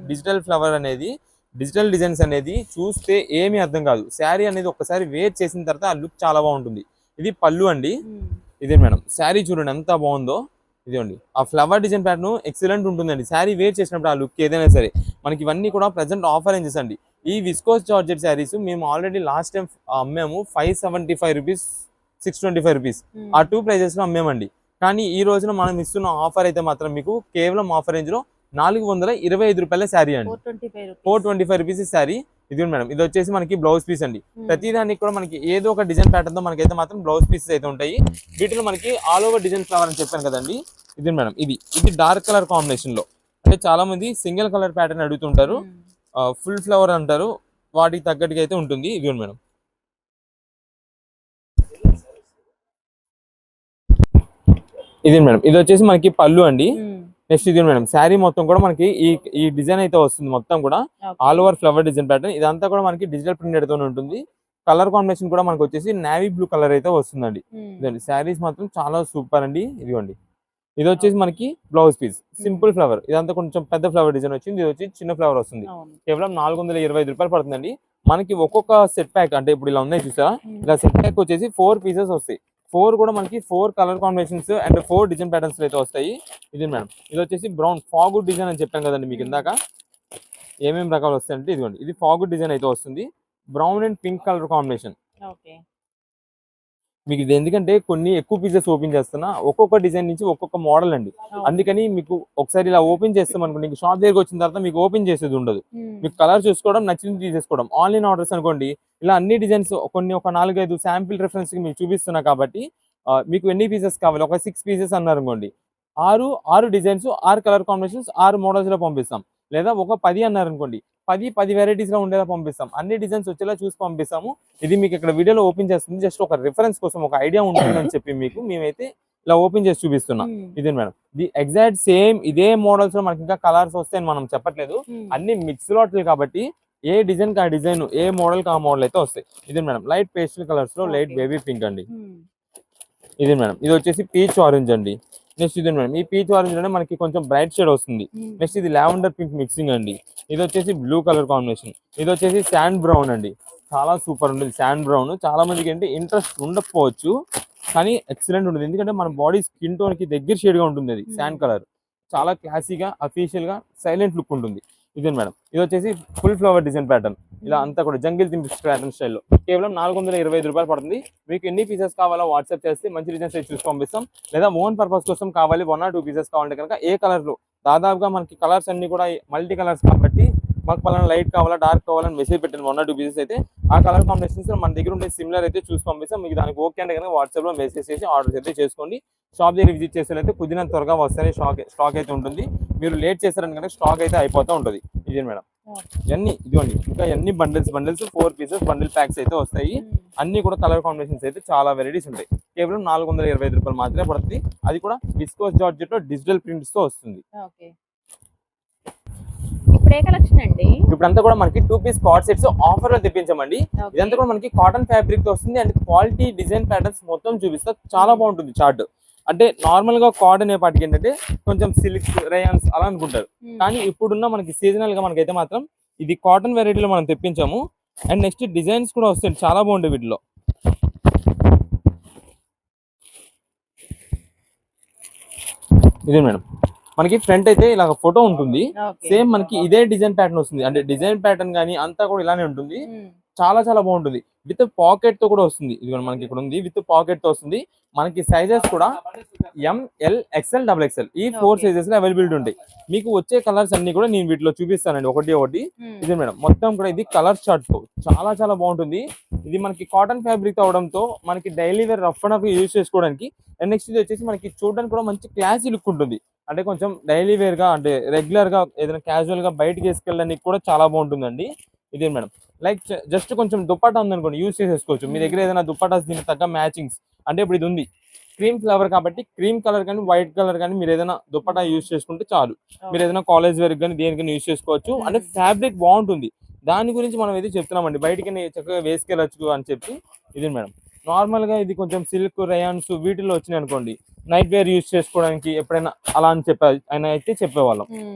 డిజిటల్ ఫ్లవర్ అనేది డిజిటల్ డిజైన్స్ అనేది చూస్తే ఏమీ అర్థం కాదు. శారీ అనేది ఒక్కసారి వేర్ చేసిన తర్వాత ఆ లుక్ చాలా బాగుంటుంది. ఇది పళ్ళు అండి. ఇదే మేడం శారీ చూడండి ఎంత బాగుందో. ఇదిగోండి ఆ ఫ్లవర్ డిజైన్ ప్యాటర్న్ ఎక్సలెంట్ ఉంటుందండి. శారీ వేర్ చేసినప్పుడు ఆ లుక్ ఏదైనా సరే. మనకి ఇవన్నీ కూడా ప్రజెంట్ ఆఫర్ రేంజెస్ అండి. ఈ విస్కోస్ జార్జెట్ శారీస్ మేము ఆల్రెడీ లాస్ట్ టైం అమ్మాము 575 రూపీస్, 625 రూపీస్ ఆ 2 ప్రైజెస్ లో అమ్మామండి. కానీ ఈ రోజున మనం ఇస్తున్న ఆఫర్ అయితే మాత్రం మీకు కేవలం ఆఫర్ రేంజ్ లో 425 రూపాయల శారీ అండి. 425 రూపీస్ శారీ. ఇది మేడం ఇది వచ్చేసి మనకి బ్లౌజ్ పీస్ అండి. ప్రతి దానికి కూడా మనకి ఏదో ఒక డిజైన్ ప్యాటర్న్ తో మనకైతే మాత్రం బ్లౌజ్ పీసెస్ అయితే ఉంటాయి. వీటిలో మనకి ఆల్ ఓవర్ డిజైన్ ఫ్లవర్ అని చెప్పాను కదండి. ఇది మేడం ఇది డార్క్ కలర్ కాంబినేషన్ లో. అంటే చాలా మంది సింగిల్ కలర్ ప్యాటర్న్ అడుగుతుంటారు, ఫుల్ ఫ్లవర్ అంటారు, వాటికి తగ్గట్టుగా అయితే ఉంటుంది. ఇది మేడం ఇది మేడం ఇది వచ్చేసి మనకి పళ్ళు అండి. నెక్స్ట్ ఇది మేడం శారీ మొత్తం కూడా మనకి ఈ డిజైన్ అయితే వస్తుంది. మొత్తం కూడా all over flower design pattern. ఇదంతా కూడా మనకి డిజిటల్ ప్రింటెడ్ తో ఉంటుంది. కలర్ కాంబినేషన్ కూడా మనకి వచ్చేసి నేవీ బ్లూ కలర్ అయితే వస్తుందండి. ఇదండి శారీస్ మాత్రం చాలా సూపర్ అండి. ఇదిగోండి ఇది వచ్చేసి మనకి బ్లౌజ్ పీస్ సింపుల్ ఫ్లవర్. ఇదంతా కొంచెం పెద్ద ఫ్లవర్ డిజైన్ వచ్చింది. ఇది వచ్చి చిన్న ఫ్లవర్ వస్తుంది. కేవలం 425 రూపాయలు పడుతుందండి. మనకి ఒక్కొక్క సెట్ ప్యాక్ అంటే ఇప్పుడు ఇలా ఉన్నాయి చూసారా, ఇలా సెట్ ప్యాక్ వచ్చేసి 4 పీసెస్ వస్తాయి. 4 కూడా మనకి 4 colour combinations and 4 design patterns అయితే వస్తాయి. ఇది మేడం ఇది వచ్చేసి బ్రౌన్ ఫాగుడ్ డిజైన్ అని చెప్పాం కదండి మీకు ఇందాక. ఏమేమి రకాలు వస్తాయంటే ఇదిగోండి ఇది ఫాగుడ్ డిజైన్ అయితే వస్తుంది. Brown and pink colour combination. మీకు ఇది ఎందుకంటే కొన్ని ఎక్కువ పీసెస్ ఓపెన్ చేస్తున్నా, ఒక్కొక్క డిజైన్ నుంచి ఒక్కొక్క మోడల్ అండి. అందుకని మీకు ఒకసారి ఇలా ఓపెన్ చేస్తాం అనుకోండి, షాప్ దగ్గరికి వచ్చిన తర్వాత మీకు ఓపెన్ చేసేది ఉండదు. మీకు కలర్ చూసుకోవడం, నచ్చింది తీసేసుకోవడం. ఆన్లైన్ ఆర్డర్స్ అనుకోండి ఇలా అన్ని డిజైన్స్ కొన్ని ఒక 4-5 శాంపిల్ రిఫరెన్స్ కి మీకు చూపిస్తున్నా కాబట్టి మీకు ఎన్ని పీసెస్ కావాలి, ఒక 6 పీసెస్ అన్నారు అనుకోండి, 6 డిజైన్స్, 6 కలర్ కాంబినేషన్స్, 6 మోడల్స్ లో పంపిస్తాం. లేదా ఒక 10 అన్నారు అనుకోండి, 10 వెరైటీస్ లో ఉండేలా పంపిస్తాం. అన్ని డిజైన్స్ వచ్చేలా చూసి పంపిస్తాము. ఇది మీకు ఇక్కడ వీడియోలో ఓపెన్ చేస్తుంది జస్ట్ ఒక రిఫరెన్స్ కోసం, ఒక ఐడియా ఉంటుందని చెప్పి మీకు మేమైతే ఇలా ఓపెన్ చేసి చూపిస్తున్నాం. ఇదే మేడం ది ఎగ్జాక్ట్ సేమ్ ఇదే మోడల్స్ లో మనకి ఇంకా కలర్స్ వస్తాయని మనం చెప్పట్లేదు. అన్ని మిక్స్ లాట్లు కాబట్టి ఏ డిజైన్ కి ఆ డిజైన్, ఏ మోడల్ కి ఆ మోడల్ అయితే వస్తాయి. ఇది మేడం లైట్ పేస్టల్ కలర్స్ లో లైట్ బేబీ పింక్ అండి. ఇది మేడం ఇది వచ్చేసి పీచ్ ఆరెంజ్ అండి. నెక్స్ట్ ఇది మేడం ఈ పీచ్ ఆరెంజ్ లోనే మనకి కొంచెం బ్రైట్ షేడ్ వస్తుంది. నెక్స్ట్ ఇది లావెండర్ పింక్ మిక్సింగ్ అండి. ఇది వచ్చేసి బ్లూ కలర్ కాంబినేషన్. ఇది వచ్చేసి శాండ్ బ్రౌన్ అండి. చాలా సూపర్ ఉంటుంది శాండ్ బ్రౌన్. చాలా మందికి ఏంటి ఇంట్రెస్ట్ ఉండకపోవచ్చు, కానీ ఎక్సలెంట్ ఉంటుంది. ఎందుకంటే మన బాడీ స్కిన్ టోన్ కి దగ్గర షేడ్ గా ఉంటుంది. అది శాండ్ కలర్ చాలా క్లాసీగా అఫీషియల్ గా సైలెంట్ లుక్ ఉంటుంది. ఇదే మేడం ఇది వచ్చేసి ఫుల్ ఫ్లవర్ డిజైన్ ప్యాటర్న్. ఇలా అంతా కూడా జంగిల్ థింగ్ ప్యాటర్న్ స్టైల్లో కేవలం 425 రూపాయలు పడుతుంది. మీకు ఎన్ని పీసెస్ కావాలో వాట్సాప్ చేస్తే మంచి డిజైన్స్ అయితే చూసి పంపిస్తాం. లేదా ఓన్ పర్పస్ కోసం కావాలి 1 or 2 పీసెస్ కావాలంటే కనుక ఏ కలర్ లో దాదాపుగా మనకి కలర్స్ అన్ని కూడా మల్టీ కలర్స్ కాబట్టి మాకు పలానా లైట్ కావాలా డార్క్ కావాలని మెసేజ్ పెట్టండి. 1 or 2 పీసెస్ అయితే ఆ కలర్ కాంబినేషన్స్ మన దగ్గర ఉండే సిమిలర్ అయితే చూసి పంపిస్తాం. మీకు దానికి ఓకే అంటే కనుక వాట్సాప్ లో మెసేజ్ చేసి ఆర్డర్స్ అయితే చేసుకోండి. షాప్ దగ్గర విజిట్ చేసేటైతే కుదిరినంత త్వరగా వస్తేనే స్టాక్ అయితే ఉంటుంది. మీరు లేట్ చేస్తారని కనుక స్టాక్ అయితే అయిపోతూ ఉంటుంది. ఇదే మేడం ఇవన్నీ ఇదిగోండి ఇంకా అన్ని బండిల్స్ 4 పీసెస్ బండిల్ ప్యాక్స్ అయితే వస్తాయి. అన్ని కూడా కలర్ కాంబినేషన్స్ అయితే చాలా వెరైటీస్ ఉంటాయి. కేవలం 425 రూపాయలు మాత్రమే పడుతుంది. అది కూడా విస్కోస్ జార్జెట్ లో డిజిటల్ ప్రింట్స్ తో వస్తుంది. ఇప్పుడు ఏ కలెక్షన్ అండి? ఇప్పుడంతా కూడా మనకి 2 పీస్ కార్డ్ సెట్స్ ఆఫర్ లో తెప్పించామండి. ఇదంతా కూడా మనకి కాటన్ ఫ్యాబ్రిక్ తో వస్తుంది. అండ్ క్వాలిటీ డిజైన్ ప్యాటర్న్స్ మొత్తం చూపిస్తా. చాలా బాగుంటుంది చార్ట్. అంటే నార్మల్ గా కార్డ్ అనే పాటికి ఏంటంటే కొంచెం సిల్క్స్ రేయాన్స్ అలా అనుకుంటారు, కానీ ఇప్పుడున్న మనకి సీజనల్ గా మనకైతే మాత్రం ఇది కాటన్ వెరైటీలో మనం తెప్పించాము. అండ్ నెక్స్ట్ డిజైన్స్ కూడా వస్తాయి చాలా బాగుంటాయి వీటిలో. ఇదే మేడం మనకి ఫ్రంట్ అయితే ఇలా ఫోటో ఉంటుంది. సేమ్ మనకి ఇదే డిజైన్ ప్యాటర్న్ వస్తుంది. అంటే డిజైన్ ప్యాటర్న్ కానీ అంతా కూడా ఇలానే ఉంటుంది. చాలా చాలా బాగుంటుంది. విత్ పాకెట్ తో కూడా వస్తుంది. ఇది మనకి ఇక్కడ ఉంది విత్ పాకెట్ తో వస్తుంది. మనకి సైజెస్ కూడా ML XL XXL ఈ 4 సైజెస్ లో అవైలబిలిటీ ఉంటాయి. మీకు వచ్చే కలర్స్ అన్ని కూడా నేను వీటిలో చూపిస్తానండి ఒకటి. ఇది మేడం మొత్తం కూడా ఇది కలర్ చార్ట్ చాలా చాలా బాగుంటుంది. ఇది మనకి కాటన్ ఫ్యాబ్రిక్ అవడంతో మనకి daily wear rough and use చేసుకోవడానికి. అండ్ నెక్స్ట్ ఇది వచ్చేసి మనకి చూడడానికి కూడా మంచి క్లాసీ లుక్ ఉంటుంది. అంటే కొంచెం డైలీ వేర్ గా అంటే రెగ్యులర్ గా ఏదైనా క్యాజువల్ గా బయటకి వేసుకెళ్ళడానికి కూడా చాలా బాగుంటుందండి. ఇదే మేడం లైక్ జస్ట్ కొంచెం దుప్పటా ఉందనుకోండి యూజ్ చేసేసుకోవచ్చు. మీ దగ్గర ఏదైనా దుప్పటాస్ దీనికి తగ్గ మ్యాచింగ్స్ అంటే ఇప్పుడు ఇది ఉంది క్రీమ్ ఫ్లవర్ కాబట్టి క్రీమ్ కలర్ కానీ వైట్ కలర్ కానీ మీరు ఏదైనా దుప్పటా యూజ్ చేసుకుంటే చాలు. మీరు ఏదైనా కాలేజ్ వేర్ కానీ దేనికైనా యూజ్ చేసుకోవచ్చు. అంటే ఫ్యాబ్రిక్ బాగుంటుంది. దాని గురించి మనం అయితే చెప్తున్నామండి. బయటికి చక్కగా వేసుకెళ్ళచ్చు అని చెప్పి. ఇది మేడం నార్మల్ గా ఇది కొంచెం సిల్క్ రయాన్స్ వీటిలో వచ్చినాయి అనుకోండి, నైట్ వేర్ యూజ్ చేసుకోవడానికి ఎప్పుడైనా అలా అని ఆయన అయితే చెప్పేవాళ్ళం.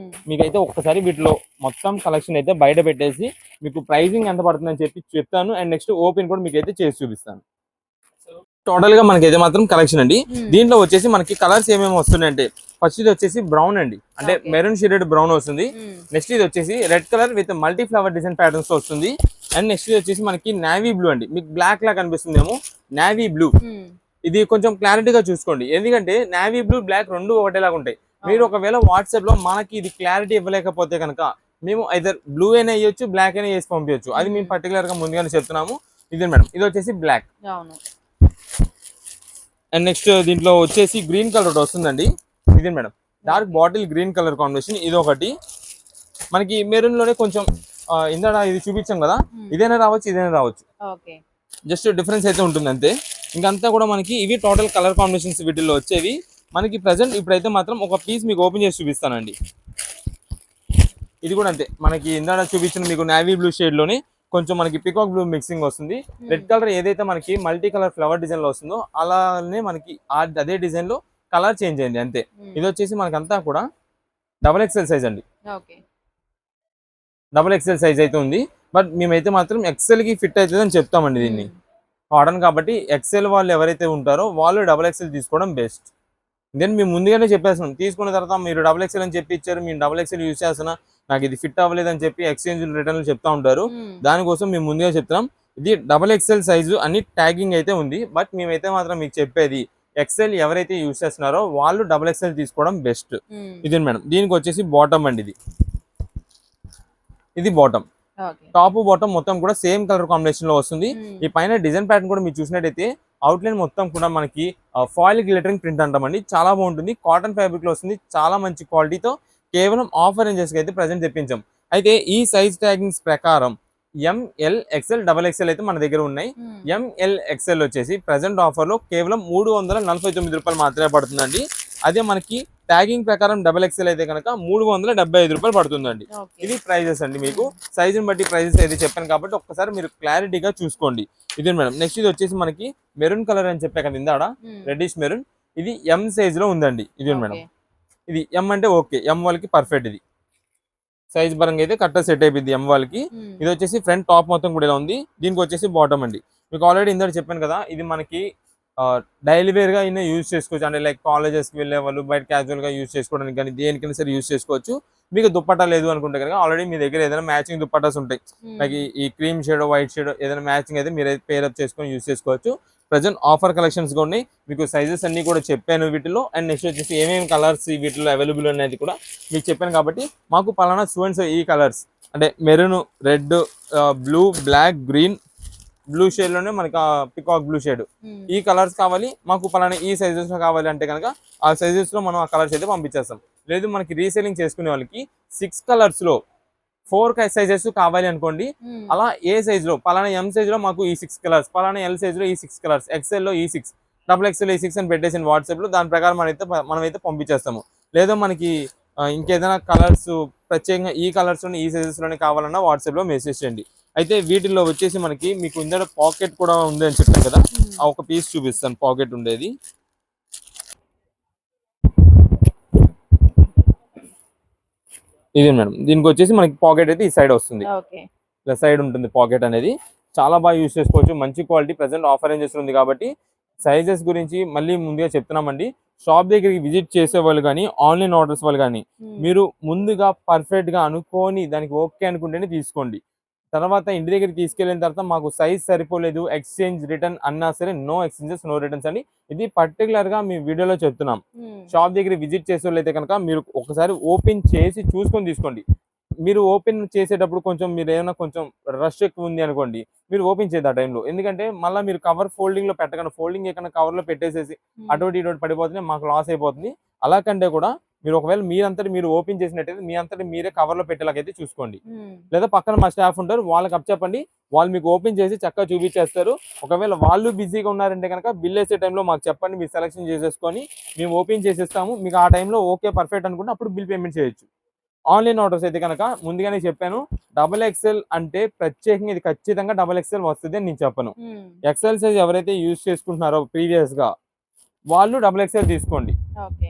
మీకైతే ఒక్కసారి వీటిలో మొత్తం కలెక్షన్ అయితే బయట పెట్టేసి మీకు ప్రైజింగ్ ఎంత పడుతుందని చెప్తాను. అండ్ నెక్స్ట్ ఓపెన్ కూడా మీకు అయితే చేసి చూపిస్తాను. టోటల్ గా మనకైతే మాత్రం కలెక్షన్ అండి. దీంట్లో వచ్చేసి మనకి కలర్స్ ఏమేమి వస్తున్నాయంటే, ఫస్ట్ ఇది వచ్చేసి బ్రౌన్ అండి, అంటే మెరూన్ షేడెడ్ బ్రౌన్ వస్తుంది. నెక్స్ట్ ఇది వచ్చేసి red colour with multi flower design patterns తో వస్తుంది. అండ్ నెక్స్ట్ ఇది వచ్చేసి మనకి నావీ బ్లూ అండి, మీకు బ్లాక్ లా కనిపిస్తుంది ఏమో, నావీ బ్లూ. ఇది కొంచెం క్లారిటీగా చూసుకోండి, ఎందుకంటే నావీ బ్లూ బ్లాక్ రెండు ఒకటేలాగా ఉంటాయి. మీరు ఒకవేళ వాట్సాప్ లో మనకి ఇది క్లారిటీ ఇవ్వలేకపోతే కనుక మేము ఐదర్ బ్లూ అయినా వేయొచ్చు, బ్లాక్ అయినా వేసి పంపించచ్చు. అది మేము పర్టికులర్ గా ముందుగానే చెప్తున్నాము. ఇదే మేడం, ఇది వచ్చేసి బ్లాక్. అండ్ నెక్స్ట్ దీంట్లో వచ్చేసి గ్రీన్ కలర్ ఒకటి వస్తుందండి. ఇదే madam, dark bottle green colour combination. ఇది ఒకటి మనకి మెరూన్ లోనే కొంచెం ఇందా ఇది చూపించాం కదా, ఇదైనా రావచ్చు, ఇదైనా రావచ్చు, జస్ట్ డిఫరెన్స్ అయితే ఉంటుంది అంతే. ఇంకంతా కూడా మనకి ఇవి టోటల్ కలర్ కాంబినేషన్స్ వీటిల్లో వచ్చేవి. మనకి ప్రెసెంట్ ఇప్పుడైతే మాత్రం ఒక పీస్ మీకు ఓపెన్ చేసి చూపిస్తానండి. ఇది కూడా అంతే, మనకి ఇందాక చూపించిన మీకు నావీ బ్లూ షేడ్ లోనే కొంచెం మనకి పికాక్ బ్లూ మిక్సింగ్ వస్తుంది. రెడ్ కలర్ ఏదైతే మనకి మల్టీ కలర్ ఫ్లవర్ డిజైన్ లో వస్తుందో అలానే మనకి అదే డిజైన్ లో కలర్ చేంజ్ అయింది అంతే. ఇది వచ్చేసి మనకి అంతా కూడా XXL సైజ్ అండి, XXL సైజ్ అయితే ఉంది. బట్ మేమైతే మాత్రం XL కి ఫిట్ అవుతుంది అని చెప్తామండి. దీన్ని కాటన్ కాబట్టి XL వాళ్ళు ఎవరైతే ఉంటారో వాళ్ళు XXL తీసుకోవడం బెస్ట్. దెన్ మేము ముందుగానే చెప్పేస్తున్నాం, తీసుకున్న తర్వాత మీరు XXL అని చెప్పి ఇచ్చారు, మేము XXL యూజ్ చేస్తున్నా, నాకు ఇది ఫిట్ అవ్వలేదు అని చెప్పి ఎక్స్చేంజ్ రిటర్న్ చెప్తా ఉంటారు. దానికోసం మేము ముందుగా చెప్తున్నాం, ఇది XXL సైజు అని ట్యాగింగ్ అయితే ఉంది. బట్ మేమైతే మాత్రం మీకు చెప్పేది XL ఎవరైతే యూజ్ చేస్తున్నారో వాళ్ళు XXL తీసుకోవడం బెస్ట్. ఇది మేడం, దీనికి వచ్చేసి బాటమ్ అండి, ఇది బాటమ్. టాప్ బాటమ్ మొత్తం కూడా సేమ్ కలర్ కాంబినేషన్ లో వస్తుంది. ఈ పైన డిజైన్ ప్యాటర్న్ కూడా మీరు చూసినట్టయితే అవుట్లైన్ మొత్తం కూడా మనకి ఫాయిల్ గ్లిటరింగ్ ప్రింట్ అంటామండి, చాలా బాగుంటుంది. కాటన్ ఫ్యాబ్రిక్ లో వస్తుంది, చాలా మంచి క్వాలిటీతో. కేవలం ఆఫర్ రేంజెస్ కి అయితే ప్రెసెంట్ తెప్పించాం. అయితే ఈ సైజ్ ట్యాగింగ్స్ ప్రకారం ML XL XXL అయితే మన దగ్గర ఉన్నాయి. ML XL వచ్చేసి ప్రెసెంట్ ఆఫర్ లో కేవలం 349 రూపాయలు మాత్రమే పడుతుందండి. అదే మనకి ట్యాగింగ్ ప్రకారం XXL అయితే కనుక 375 రూపాయలు పడుతుందండి. ఇది ప్రైజెస్ అండి, మీకు సైజుని బట్టి ప్రైజెస్ అయితే చెప్పాను కాబట్టి ఒక్కసారి మీరు క్లారిటీగా చూసుకోండి. ఇదే మేడం, నెక్స్ట్ ఇది వచ్చేసి మనకి మెరూన్ కలర్ అని చెప్పా కదా ఇందాడ, రెడ్డిష్ మెరూన్. ఇది M సైజ్ లో ఉందండి. ఇదే మేడం, ఇది M అంటే ఓకే, M వాళ్ళకి పర్ఫెక్ట్. ఇది సైజ్ పరంగా అయితే కరెక్ట్ సెట్ అయిపోయింది M వాళ్ళకి. ఇది వచ్చేసి ఫ్రంట్ టాప్ మొత్తం కూడా ఇలా ఉంది. దీనికి వచ్చేసి బాటమ్ అండి, మీకు ఆల్రెడీ ఇందాక చెప్పాను కదా, ఇది మనకి డైలీ వేర్ గా అయినా యూజ్ చేసుకోవచ్చు. అంటే లైక్ కాలేజెస్ కి వెళ్ళే వాళ్ళు బయట క్యాజువల్ గా యూజ్ చేసుకోవడానికి కానీ దేనికైనా సరే యూజ్ చేసుకోవచ్చు. మీకు దుప్పట్టా లేదు అనుకుంటే కనుక ఆల్రెడీ మీ దగ్గర ఏదైనా మ్యాచింగ్ దుప్పటాస్ ఉంటాయి, లైక్ ఈ క్రీమ్ షేడ్ వైట్ షేడ్ ఏదైనా మ్యాచింగ్ అయితే మీరు పేరప్ చేసుకొని యూజ్ చేసుకోవచ్చు. ప్రజెంట్ ఆఫర్ కలెక్షన్స్ కూడా ఉన్నాయి, మీకు సైజెస్ అన్ని కూడా చెప్పాను వీటిలో. అండ్ నెక్స్ట్ వచ్చేసి ఏమేమి కలర్స్ వీటిలో అవైలబుల్ అనేది కూడా మీకు చెప్పాను. కాబట్టి మాకు పలానా స్టూడెంట్స్ ఈ కలర్స్ అంటే maroon, red, blue, black, green, blue shade లోనే మనకి పికాక్ బ్లూ షేడ్ ఈ కలర్స్ కావాలి, మాకు పలానా ఈ సైజెస్ లో కావాలి అంటే కనుక ఆ సైజెస్ లో మనం ఆ కలర్స్ అయితే పంపించేస్తాం. లేదు మనకి రీసేలింగ్ చేసుకునే వాళ్ళకి 6 కలర్స్ లో 4 సైజెస్ కావాలి అనుకోండి, అలా ఏ సైజ్ లో పలానా M సైజ్ లో మాకు ఈ 6 కలర్స్, పలానా L సైజ్ లో ఈ 6 కలర్స్, XL లో ఈ 6, XXL ఈ 6 అని పెట్టేసి వాట్సాప్ లో దాని ప్రకారం మనమైతే పంపించేస్తాము. లేదా మనకి ఇంకేదైనా కలర్స్ ప్రత్యేకంగా ఈ కలర్స్ లోనే ఈ సైజెస్ లోనే కావాలన్నా వాట్సాప్ లో మెసేజ్ చేయండి. అయితే వీటిల్లో వచ్చేసి మనకి మీకు ఇందులో పాకెట్ కూడా ఉంది అని చెప్పాను కదా, ఆ ఒక పీస్ చూపిస్తాను పాకెట్ ఉండేది. ఇది మేడం, దీనికి వచ్చేసి మనకి పాకెట్ అయితే ఈ సైడ్ వస్తుంది, ఇలా సైడ్ ఉంటుంది పాకెట్ అనేది. చాలా బాగా యూజ్ చేసుకోవచ్చు, మంచి క్వాలిటీ. ప్రెసెంట్ ఆఫర్ రేంజెస్ ఉంది కాబట్టి సైజెస్ గురించి మళ్ళీ ముందుగా చెప్తున్నామండి. షాప్ దగ్గరికి విజిట్ చేసే వాళ్ళు కానీ ఆన్లైన్ ఆర్డర్స్ వాళ్ళు కానీ మీరు ముందుగా పర్ఫెక్ట్ గా అనుకోని దానికి ఓకే అనుకుంటేనే తీసుకోండి. తర్వాత ఇంటి దగ్గరికి తీసుకెళ్ళిన తర్వాత మాకు సైజ్ సరిపోలేదు, ఎక్స్చేంజ్ రిటర్న్ అన్నా సరే నో ఎక్స్చేంజెస్ నో రిటర్న్స్ అండి. ఇది పర్టికులర్ గా మీ వీడియోలో చెప్తున్నాం. షాప్ దగ్గర విజిట్ చేసే వాళ్ళు అయితే కనుక మీరు ఒకసారి ఓపెన్ చేసి చూసుకొని తీసుకోండి. మీరు ఓపెన్ చేసేటప్పుడు కొంచెం మీరు ఏమైనా కొంచెం రష్ ఎక్కువ ఉంది అనుకోండి, మీరు ఓపెన్ చేయదు ఆ టైంలో. ఎందుకంటే మళ్ళీ మీరు కవర్ ఫోల్డింగ్ లో పెట్టకుండా ఫోల్డింగ్ ఎక్కడ కవర్ లో పెట్టేసేసి అటువంటి ఇటువంటి పడిపోతుంది, మాకు లాస్ అయిపోతుంది. అలా కంటే కూడా మీరు ఒకవేళ మీరంతటి మీరు ఓపెన్ చేసినట్టయితే మీ అంతటి మీరే కవర్ లో పెట్టేలాగైతే చూసుకోండి. లేదా పక్కన మా స్టాఫ్ ఉంటారు, వాళ్ళకి అప్ చెప్పండి, వాళ్ళు మీకు ఓపెన్ చేసి చక్కగా చూపించేస్తారు. ఒకవేళ వాళ్ళు బిజీగా ఉన్నారంటే కనుక బిల్ వేసే టైంలో మాకు చెప్పండి, మీరు సెలెక్షన్ చేసేసుకొని మేము ఓపెన్ చేసేస్తాము. మీకు ఆ టైంలో ఓకే పర్ఫెక్ట్ అనుకుంటే అప్పుడు బిల్ పేమెంట్ చేయొచ్చు. ఆన్లైన్ ఆర్డర్స్ అయితే కనుక ముందుగానే చెప్పాను, XXL అంటే ప్రత్యేకంగా ఇది ఖచ్చితంగా XXL వస్తుంది అని నేను చెప్పను. ఎక్సెల్ సైజ్ ఎవరైతే యూజ్ చేసుకుంటున్నారో ప్రీవియస్ గా వాళ్ళు XXL తీసుకోండి.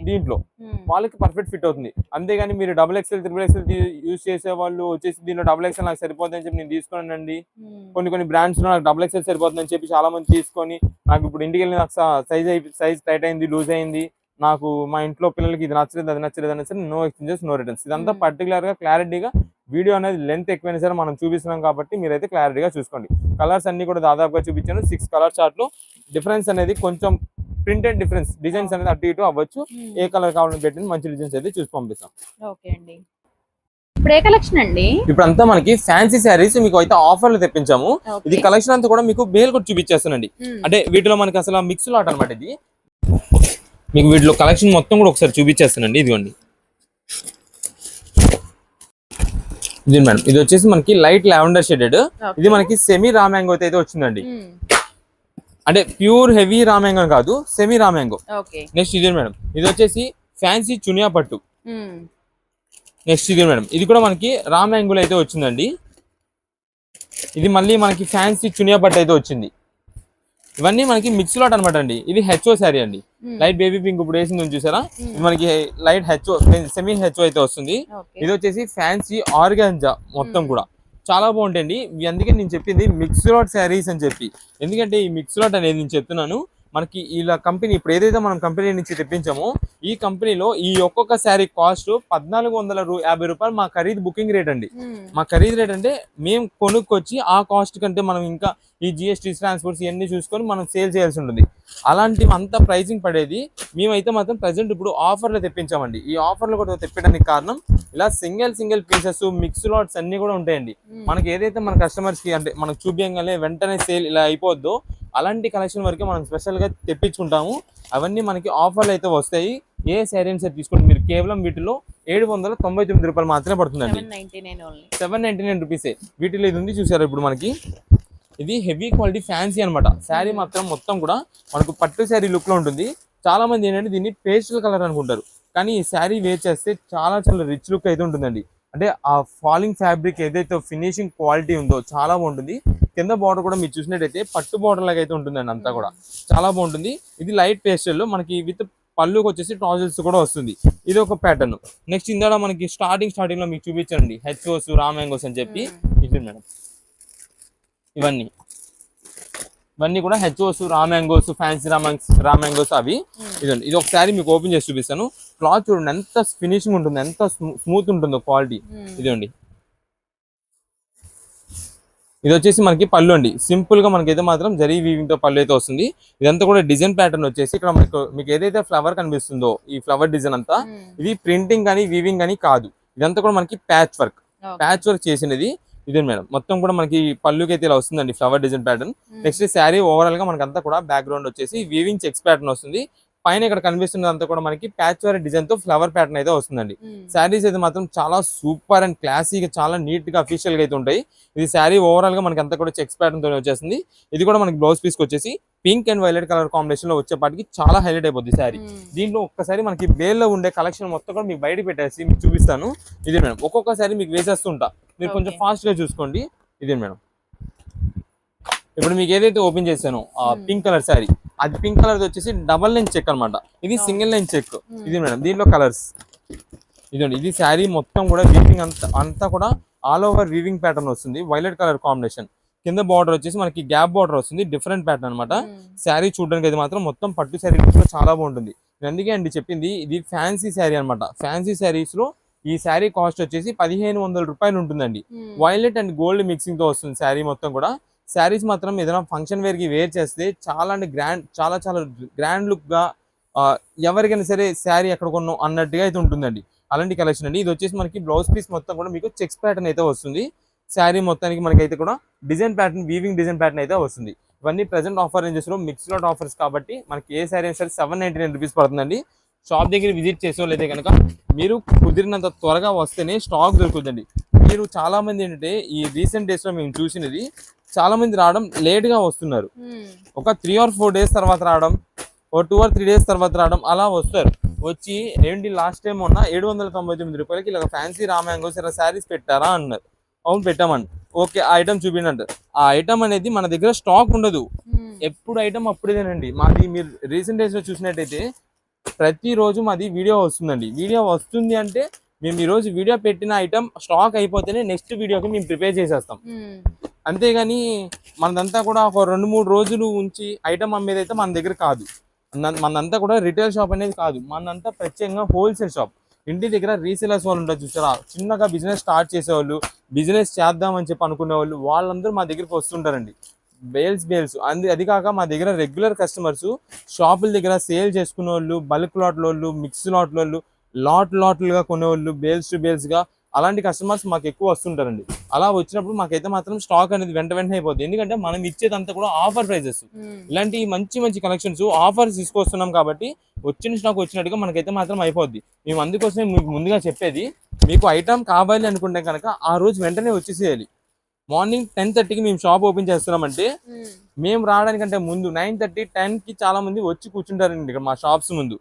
దీంట్లో వాళ్ళకి పర్ఫెక్ట్ ఫిట్ అవుతుంది. అంతేగాని మీరు XXL XXL యూజ్ చేసే వాళ్ళు వచ్చేసి దీనిలో XXL నాకు సరిపోతుంది అని చెప్పి నేను తీసుకోనండి. కొన్ని బ్రాండ్స్ లో నాకు XXL సరిపోతుంది అని చెప్పి చాలా మంది తీసుకొని నాకు ఇప్పుడు ఇంటికి వెళ్ళి నాకు సైజ్ టైట్ అయింది, లూజ్ అయింది, నాకు మా ఇంట్లో పిల్లలకి ఇది నచ్చలేదు అది నచ్చలేదు అనేసి నో ఎక్స్చేంజెస్ నో రిటర్న్స్. ఇదంతా పర్టికులర్ గా క్లారిటీగా వీడియో అనేది లెంత్ ఎక్కువైనా సరే మనం చూపిస్తున్నాం కాబట్టి మీరైతే క్లారిటీగా చూసుకోండి. కలర్స్ అన్ని కూడా దాదాపుగా చూపించాను. 6 కలర్ చార్ట్ లో డిఫరెన్స్ అనేది కొంచెం ప్రింటెడ్ డిఫరెన్స్, డిజైన్స్ అనేది అటు ఇటు అవ్వచ్చు. ఏ కలర్ కావాలని పెట్టింది మంచి డిజైన్స్ అయితే చూసి పంపిస్తాం. ఓకే అండి. ఇప్పుడు ఏ కలెక్షన్ అండి? ఇప్పుడు అంతా మనకి ఫ్యాన్సీ శారీస్ మీకు అయితే ఆఫర్లు తెప్పించాము. ఇది కలెక్షన్ అంతా కూడా మీకు బేల్ కూడా చూపించేస్తానండి. అంటే వీటిలో మనకి అసలు మిక్స్ లాట్ అనమాట. ఇది మీకు వీటిలో కలెక్షన్ మొత్తం కూడా ఒకసారి చూపించేస్తానండి. ఇదిగోండి, ఇది మేడం, ఇది వచ్చేసి మనకి లైట్ లావెండర్ షేడెడ్. ఇది మనకి సెమీ రా మ్యాంగో అయితే వచ్చిందండి. అంటే ప్యూర్ హెవీ రా మ్యాంగో కాదు, సెమీ రా మ్యాంగో. నెక్స్ట్ ఇది మేడం, ఇది వచ్చేసి ఫ్యాన్సీ చునియా పట్టు. నెక్స్ట్ ఇది మేడం, ఇది కూడా మనకి రా మ్యాంగోలో అయితే వచ్చిందండి. ఇది మళ్ళీ మనకి ఫ్యాన్సీ చునియా పట్టు అయితే వచ్చింది. ఇవన్నీ మనకి మిక్స్ లాట్ అనమాట అండి. ఇది హెచ్ఓ శారీ అండి, లైట్ బేబీ పింక్ ఇప్పుడు వేసింది చూసారా, ఇది మనకి లైట్ హెచ్ఓ సెమీ హెచ్ఓ అయితే వస్తుంది. ఇది వచ్చేసి ఫ్యాన్సీ ఆర్గాంజా మొత్తం కూడా చాలా బాగుంటాయండి. అందుకే నేను చెప్పింది మిక్స్ లాట్ శారీస్ అని చెప్పి. ఎందుకంటే ఈ మిక్స్ లాట్ అనేది నేను చెప్తున్నాను మనకి ఇలా కంపెనీ ఇప్పుడు ఏదైతే మనం కంపెనీ నుంచి తెప్పించామో ఈ కంపెనీలో ఈ ఒక్కొక్క శారీ కాస్ట్ 1450 రూపాయలు మా ఖరీదు బుకింగ్ రేట్ అండి. మా ఖరీదు రేట్ అంటే మేము కొనుక్కొచ్చి ఆ కాస్ట్ కంటే మనం ఇంకా ఈ జిఎస్టీ ట్రాన్స్పోర్ట్స్ ఇవన్నీ చూసుకొని మనం సేల్ చేయాల్సి ఉంటుంది. అలాంటివి అంత ప్రైజింగ్ పడేది మేమైతే మాత్రం ప్రజెంట్ ఇప్పుడు ఆఫర్లు తెప్పించామండి. ఈ ఆఫర్లు కూడా తెప్పడానికి కారణం ఇలా సింగిల్ పీసెస్ మిక్స్ లాట్స్ అన్ని కూడా ఉంటాయండి. మనకి ఏదైతే మన కస్టమర్స్ కి అంటే మనకు చూపించగానే వెంటనే సేల్ ఇలా అయిపోద్దో అలాంటి కలెక్షన్ వరకే మనం స్పెషల్ గా తెప్పించుకుంటాము. అవన్నీ మనకి ఆఫర్లు అయితే వస్తాయి. ఏ శారీ సార్ తీసుకుంటే మీరు కేవలం వీటిలో 799 రూపాయలు మాత్రమే పడుతుందండి. 799 రూపీసే. వీటిలో ఇది ఉంది చూసారు ఇప్పుడు మనకి, ఇది హెవీ క్వాలిటీ ఫ్యాన్సీ అనమాట. శారీ మాత్రం మొత్తం కూడా మనకు పట్టు శారీ లుక్ లో ఉంటుంది. చాలా మంది ఏంటంటే దీన్ని పేస్టల్ కలర్ అనుకుంటారు, కానీ ఈ శారీ వేర్ చేస్తే చాలా రిచ్ లుక్ అయితే ఉంటుందండి. అంటే ఆ ఫాలింగ్ ఫ్యాబ్రిక్ ఏదైతే ఫినిషింగ్ క్వాలిటీ ఉందో చాలా బాగుంటుంది. కింద బార్డర్ కూడా మీరు చూసినట్టయితే పట్టు బార్డర్ లాగా అయితే ఉంటుందండి, అంతా కూడా చాలా బాగుంటుంది. ఇది లైట్ పేస్టల్ లో మనకి విత్ పళ్ళుకి వచ్చేసి ట్రాజల్స్ కూడా వస్తుంది. ఇది ఒక ప్యాటర్న్. నెక్స్ట్ ఇందాక మనకి స్టార్టింగ్ లో మీకు చూపించండి హెచ్ఓస్ రా మ్యాంగోస్ అని చెప్పి. ఇది మేడం, ఇవన్నీ కూడా హెచ్ఓస్ రా మ్యాంగోస్, ఫ్యాన్సీ రా మ్యాంగోస్ అవి. ఇదండి, ఇది ఒకసారి మీకు ఓపెన్ చేసి చూపిస్తాను. క్లాత్ చూడండి ఎంత ఫినిషింగ్ ఉంటుంది, ఎంత స్మూత్ ఉంటుందో క్వాలిటీ. ఇదండి, ఇది వచ్చేసి మనకి పళ్ళు అండి. సింపుల్ గా మనకైతే మాత్రం జరీ వీవింగ్ తో పళ్ళు అయితే వస్తుంది. ఇదంతా కూడా డిజైన్ ప్యాటర్న్ వచ్చేసి ఇక్కడ మీకు ఏదైతే ఫ్లవర్ కనిపిస్తుందో ఈ ఫ్లవర్ డిజైన్ అంతా ఇది ప్రింటింగ్ కానీ వీవింగ్ కానీ కాదు. ఇదంతా కూడా మనకి ప్యాచ్ వర్క్ చేసినది. ఇదే మేడం, మొత్తం కూడా మనకి పళ్ళుకి అయితే ఇలా వస్తుందండి flower design pattern. Next sari overall గా మనకంతా కూడా బ్యాక్గ్రౌండ్ వచ్చేసి వీవింగ్ చెక్స్ ప్యాటర్న్ వస్తుంది. పైన ఇక్కడ కనిపిస్తున్నదంతా కూడా మనకి ప్యాచ్ వర్క్ డిజైన్ తో ఫ్లవర్ ప్యాటర్న్ అయితే వస్తుందండి. శారీస్ అయితే మాత్రం చాలా సూపర్ అండ్ క్లాసీగా చాలా నీట్ గా అఫీషియల్ గా అయితే ఉంటాయి. ఇది శారీ ఓవరాల్ గా మనకి అంతా కూడా చెక్స్ ప్యాటర్న్ తో వచ్చేసింది. ఇది కూడా మనకి బ్లౌజ్ పీస్ వచ్చేసి pink and violet colour combination లో వచ్చేపాటికి చాలా హైలైట్ అయిపోద్ది శారీ. దీంట్లో ఒక్కసారి మనకి బేల్ లో ఉండే కలెక్షన్ మొత్తం కూడా మీకు బయట పెట్టేసి మీకు చూపిస్తాను. ఇదే మేడం, ఒక్కొక్కసారి మీకు వేసేస్తుంటా, మీరు కొంచెం ఫాస్ట్ గా చూసుకోండి. ఇదే మేడం, ఇప్పుడు మీకు ఏదైతే ఓపెన్ చేశానో ఆ పింక్ కలర్ శారీ, అది పింక్ కలర్ వచ్చేసి డబల్ లైన్ చెక్ అనమాట. ఇది సింగిల్ లైన్ చెక్. ఇది మేడం, దీంట్లో కలర్స్ ఇదండి. ఇది శారీ మొత్తం కూడా వీవింగ్ అంతా కూడా ఆల్ ఓవర్ వీవింగ్ ప్యాటర్న్ వస్తుంది. Violet colour combination. కింద బార్డర్ వచ్చేసి మనకి గ్యాప్ బార్డర్ వస్తుంది. డిఫరెంట్ ప్యాటర్న్ అనమాట. శారీ చూడడానికి అయితే మాత్రం మొత్తం పట్టు శారీ చాలా బాగుంటుంది. అందుకే అండి చెప్పింది ఇది ఫ్యాన్సీ శారీ అనమాట. ఫ్యాన్సీ శారీస్ లో ఈ శారీ కాస్ట్ వచ్చేసి 1500 రూపాయలు ఉంటుందండి. వైలెట్ అండ్ గోల్డ్ మిక్సింగ్ తో వస్తుంది శారీ మొత్తం కూడా. శారీస్ మాత్రం ఏదైనా ఫంక్షన్ వేర్ కి వేర్ చేస్తే చాలా అంటే చాలా గ్రాండ్ లుక్ గా ఎవరికైనా సరే శారీ ఎక్కడ కొన్నాం అన్నట్టుగా అయితే ఉంటుందండి. అలాంటి కలెక్షన్ అండి. ఇది వచ్చేసి మనకి బ్లౌజ్ పీస్ మొత్తం కూడా మీకు చెక్స్ ప్యాటర్న్ అయితే వస్తుంది. శారీ మొత్తానికి మనకి అయితే కూడా design pattern weaving design pattern అయితే వస్తుంది. ఇవన్నీ ప్రెసెంట్ ఆఫర్ రేంజెస్ లో మిక్స్ లాట్ ఆఫర్స్ కాబట్టి మనకి ఏ శారీ అయినా సరే 799 రూపీస్ పడుతుందండి. షాప్ దగ్గర విజిట్ చేసేవాళ్ళైతే కనుక మీరు కుదిరినంత త్వరగా వస్తేనే స్టాక్ దొరుకుతుందండి. మీరు చాలా మంది ఏంటంటే ఈ రీసెంట్ డేస్ లో మేము చూసినది చాలా మంది రావడం లేట్ గా వస్తున్నారు. ఒక 3 or 4 days తర్వాత రావడం, ఓ 2 or 3 days తర్వాత రావడం అలా వస్తారు. వచ్చి ఏంటి లాస్ట్ టైం ఉన్న 799 రూపాయలకి ఇలా ఫ్యాన్సీ రామ్యాంగోస్ ఇలా శారీస్ పెట్టారా అన్నారు. అవును పెట్టామండి. ఓకే ఆ ఐటమ్ చూపించండి. ఆ ఐటమ్ అనేది మన దగ్గర స్టాక్ ఉండదు, ఎప్పుడు ఐటమ్ అప్పుడేనండి. మాది మీరు రీసెంట్ డేస్ లో చూసినట్టయితే ప్రతిరోజు మాది వీడియో వస్తుందండి. వీడియో వస్తుంది అంటే మేము ఈ రోజు వీడియో పెట్టిన ఐటమ్ స్టాక్ అయిపోతేనే నెక్స్ట్ వీడియోకి మేము ప్రిపేర్ చేసేస్తాం. అంతేగాని మనదంతా కూడా ఒక 2-3 రోజులు ఉంచి ఐటమ్ అమ్మేదైతే మన దగ్గర కాదు. మనంతా కూడా రిటైల్ షాప్ అనేది కాదు, మనంతా ప్రత్యేకంగా హోల్సేల్ షాప్. ఇంటి దగ్గర రీసేలర్స్ వాళ్ళు ఉంటారు చూసారా, చిన్నగా బిజినెస్ స్టార్ట్ చేసేవాళ్ళు, బిజినెస్ చేద్దామని చెప్పి అనుకునే వాళ్ళు, వాళ్ళందరూ మా దగ్గరికి వస్తుంటారండి. బేల్స్ అది కాక మా దగ్గర రెగ్యులర్ కస్టమర్స్, షాపుల దగ్గర సేల్ చేసుకునే వాళ్ళు, బల్క్ లాట్లోళ్ళు, మిక్స్ లాట్లోళ్ళు, లాట్లుగా కొనేవాళ్ళు, బేల్స్ టు బేల్స్గా అలాంటి కస్టమర్స్ మాకు ఎక్కువ వస్తుంటారండి. అలా వచ్చినప్పుడు మాకైతే మాత్రం స్టాక్ అనేది వెంటనే అయిపోద్ది. ఎందుకంటే మనం ఇచ్చేదంతా కూడా ఆఫర్ ప్రైజెస్. ఇలాంటి మంచి కలెక్షన్స్ ఆఫర్స్ తీసుకొస్తున్నాం కాబట్టి వచ్చిన స్టాక్ వచ్చినట్టుగా మనకైతే మాత్రం అయిపోద్ది. మేము అందుకోసమే మీకు ముందుగా చెప్పేది, మీకు ఐటమ్ కావాలి అనుకుంటే కనుక ఆ రోజు వెంటనే వచ్చేసేయాలి. మార్నింగ్ 10:30కి మేము షాప్ ఓపెన్ చేస్తున్నామంటే మేము రావడానికంటే ముందు 9:30, 10కి చాలా మంది వచ్చి కూర్చుంటారండి ఇక్కడ మా షాప్స్ ముందు.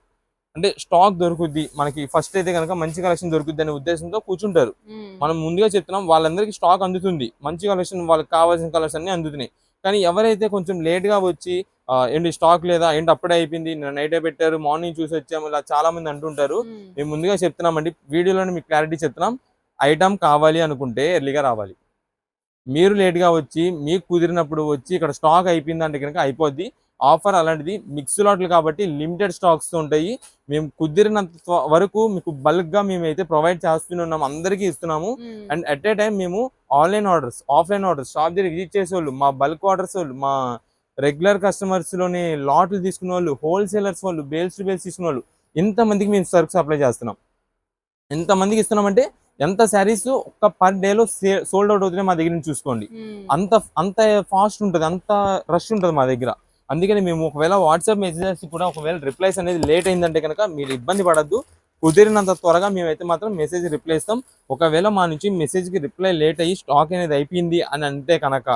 అంటే స్టాక్ దొరుకుద్ది మనకి, ఫస్ట్ అయితే కనుక మంచి కలెక్షన్ దొరుకుద్ది అనే ఉద్దేశంతో కూర్చుంటారు. మనం ముందుగా చెప్తున్నాం వాళ్ళందరికీ స్టాక్ అందుతుంది, మంచి కలెక్షన్ వాళ్ళకి కావాల్సిన కలర్స్ అన్ని అందుతున్నాయి. కానీ ఎవరైతే కొంచెం లేట్ గా వచ్చి ఏంటి స్టాక్ లేదా, ఏంటి అప్పుడే అయిపోయింది, నైటే పెట్టారు, మార్నింగ్ చూసి వచ్చాము, ఇలా చాలా మంది అంటుంటారు. మేము ముందుగా చెప్తున్నామండి, వీడియోలోనే మీకు క్లారిటీ చెప్తున్నాం. ఐటమ్ కావాలి అనుకుంటే ఎర్లీగా రావాలి. మీరు లేట్గా వచ్చి మీకు కుదిరినప్పుడు వచ్చి ఇక్కడ స్టాక్ అయిపోయిందంటే కనుక అయిపోద్ది. ఆఫర్ అలాంటిది, మిక్స్ లాట్లు కాబట్టి లిమిటెడ్ స్టాక్స్ ఉంటాయి. మేము కుదిరినంత వరకు మీకు బల్క్గా మేమైతే ప్రొవైడ్ చేస్తున్నాం, అందరికీ ఇస్తున్నాము. అండ్ అట్ ఏ టైం మేము online orders, offline orders, shop దగ్గర విజిట్ చేసే వాళ్ళు, మా బల్క్ ఆర్డర్స్ వాళ్ళు, మా రెగ్యులర్ కస్టమర్స్లోని లాట్లు తీసుకునే వాళ్ళు, హోల్సేలర్స్ వాళ్ళు, బేల్స్ టు బేల్స్ తీసుకునే వాళ్ళు, ఇంతమందికి మేము సర్క్ సప్లై చేస్తున్నాం. ఎంతమందికి ఇస్తున్నామంటే ఎంత శారీస్ ఒక్క పర్ డేలో సోల్డ్ అవుట్ అవుతున్నాయి మా దగ్గర నుంచి చూసుకోండి. అంత ఫాస్ట్ ఉంటుంది, అంత రష్ ఉంటుంది మా దగ్గర. అందుకని మేము ఒకవేళ వాట్సాప్ మెసేజెస్ కూడా ఒకవేళ రిప్లైస్ అనేది లేట్ అయిందంటే కనుక మీరు ఇబ్బంది పడద్దు. కుదిరినంత త్వరగా మేమైతే మాత్రం మెసేజ్ రిప్లై ఇస్తాం. ఒకవేళ మా నుంచి మెసేజ్కి రిప్లై లేట్ అయ్యి స్టాక్ అనేది అయిపోయింది అని అంటే కనుక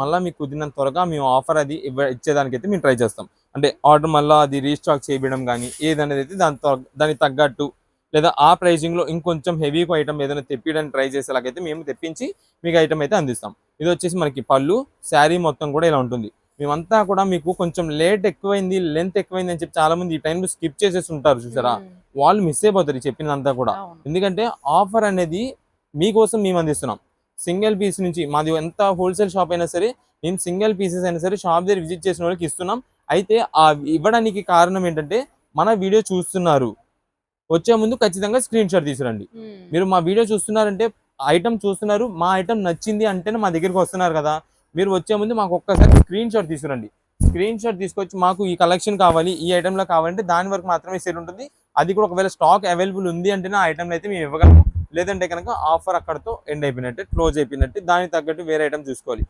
మళ్ళీ మీకు కుదిరినంత త్వరగా మేము ఆఫర్ అది ఇచ్చేదానికైతే మేము ట్రై చేస్తాం. అంటే ఆర్డర్ మళ్ళీ అది రీస్టాక్ చేయడం కానీ ఏదనేది అయితే దానికి తగ్గట్టు, లేదా ఆ ప్రైజింగ్ లో ఇంకొంచెం హెవీ ఐటమ్ ఏదైనా తెప్పించడానికి ట్రై చేసేలాగైతే మేము తెప్పించి మీకు ఐటమ్ అయితే అందిస్తాం. ఇది వచ్చేసి మనకి పళ్ళు, శారీ మొత్తం కూడా ఇలా ఉంటుంది. మేమంతా కూడా మీకు కొంచెం లేట్ ఎక్కువైంది, లెంత్ ఎక్కువైంది అని చెప్పి చాలా మంది ఈ టైంలో స్కిప్ చేసేసి ఉంటారు చూసారా, వాళ్ళు మిస్ అయిపోతారు చెప్పినంతా కూడా. ఎందుకంటే ఆఫర్ అనేది మీకోసం మేము అందిస్తున్నాం. సింగిల్ పీస్ నుంచి మాది ఎంత హోల్సేల్ షాప్ అయినా సరే, మేము సింగిల్ పీసెస్ అయినా సరే షాప్ దగ్గర విజిట్ చేసిన వాళ్ళకి ఇస్తున్నాం. అయితే ఆ ఇవ్వడానికి కారణం ఏంటంటే మన వీడియో చూస్తున్నారు, వచ్చే ముందు ఖచ్చితంగా స్క్రీన్ షాట్ తీసుకురండి. మీరు మా వీడియో చూస్తున్నారంటే ఐటమ్ చూస్తున్నారు, మా ఐటమ్ నచ్చింది అంటేనే మా దగ్గరికి వస్తున్నారు కదా. మీరు వచ్చే ముందు మాకు ఒక్కసారి స్క్రీన్ షాట్ తీసుకురండి. స్క్రీన్ షాట్ తీసుకొచ్చి మాకు ఈ కలెక్షన్ కావాలి, ఈ ఐటెంలో కావాలంటే దాని వరకు మాత్రమే సేల్ ఉంటుంది. అది కూడా ఒకవేళ స్టాక్ అవైలబుల్ ఉంది అంటేనే ఆ ఐటమ్ అయితే మేము ఇవ్వగలము. లేదంటే కనుక ఆఫర్ అక్కడతో ఎండ్ అయిపోయినట్టే, క్లోజ్ అయిపోయినట్టు. దానికి తగ్గట్టు వేరే ఐటమ్ చూసుకోవాలి.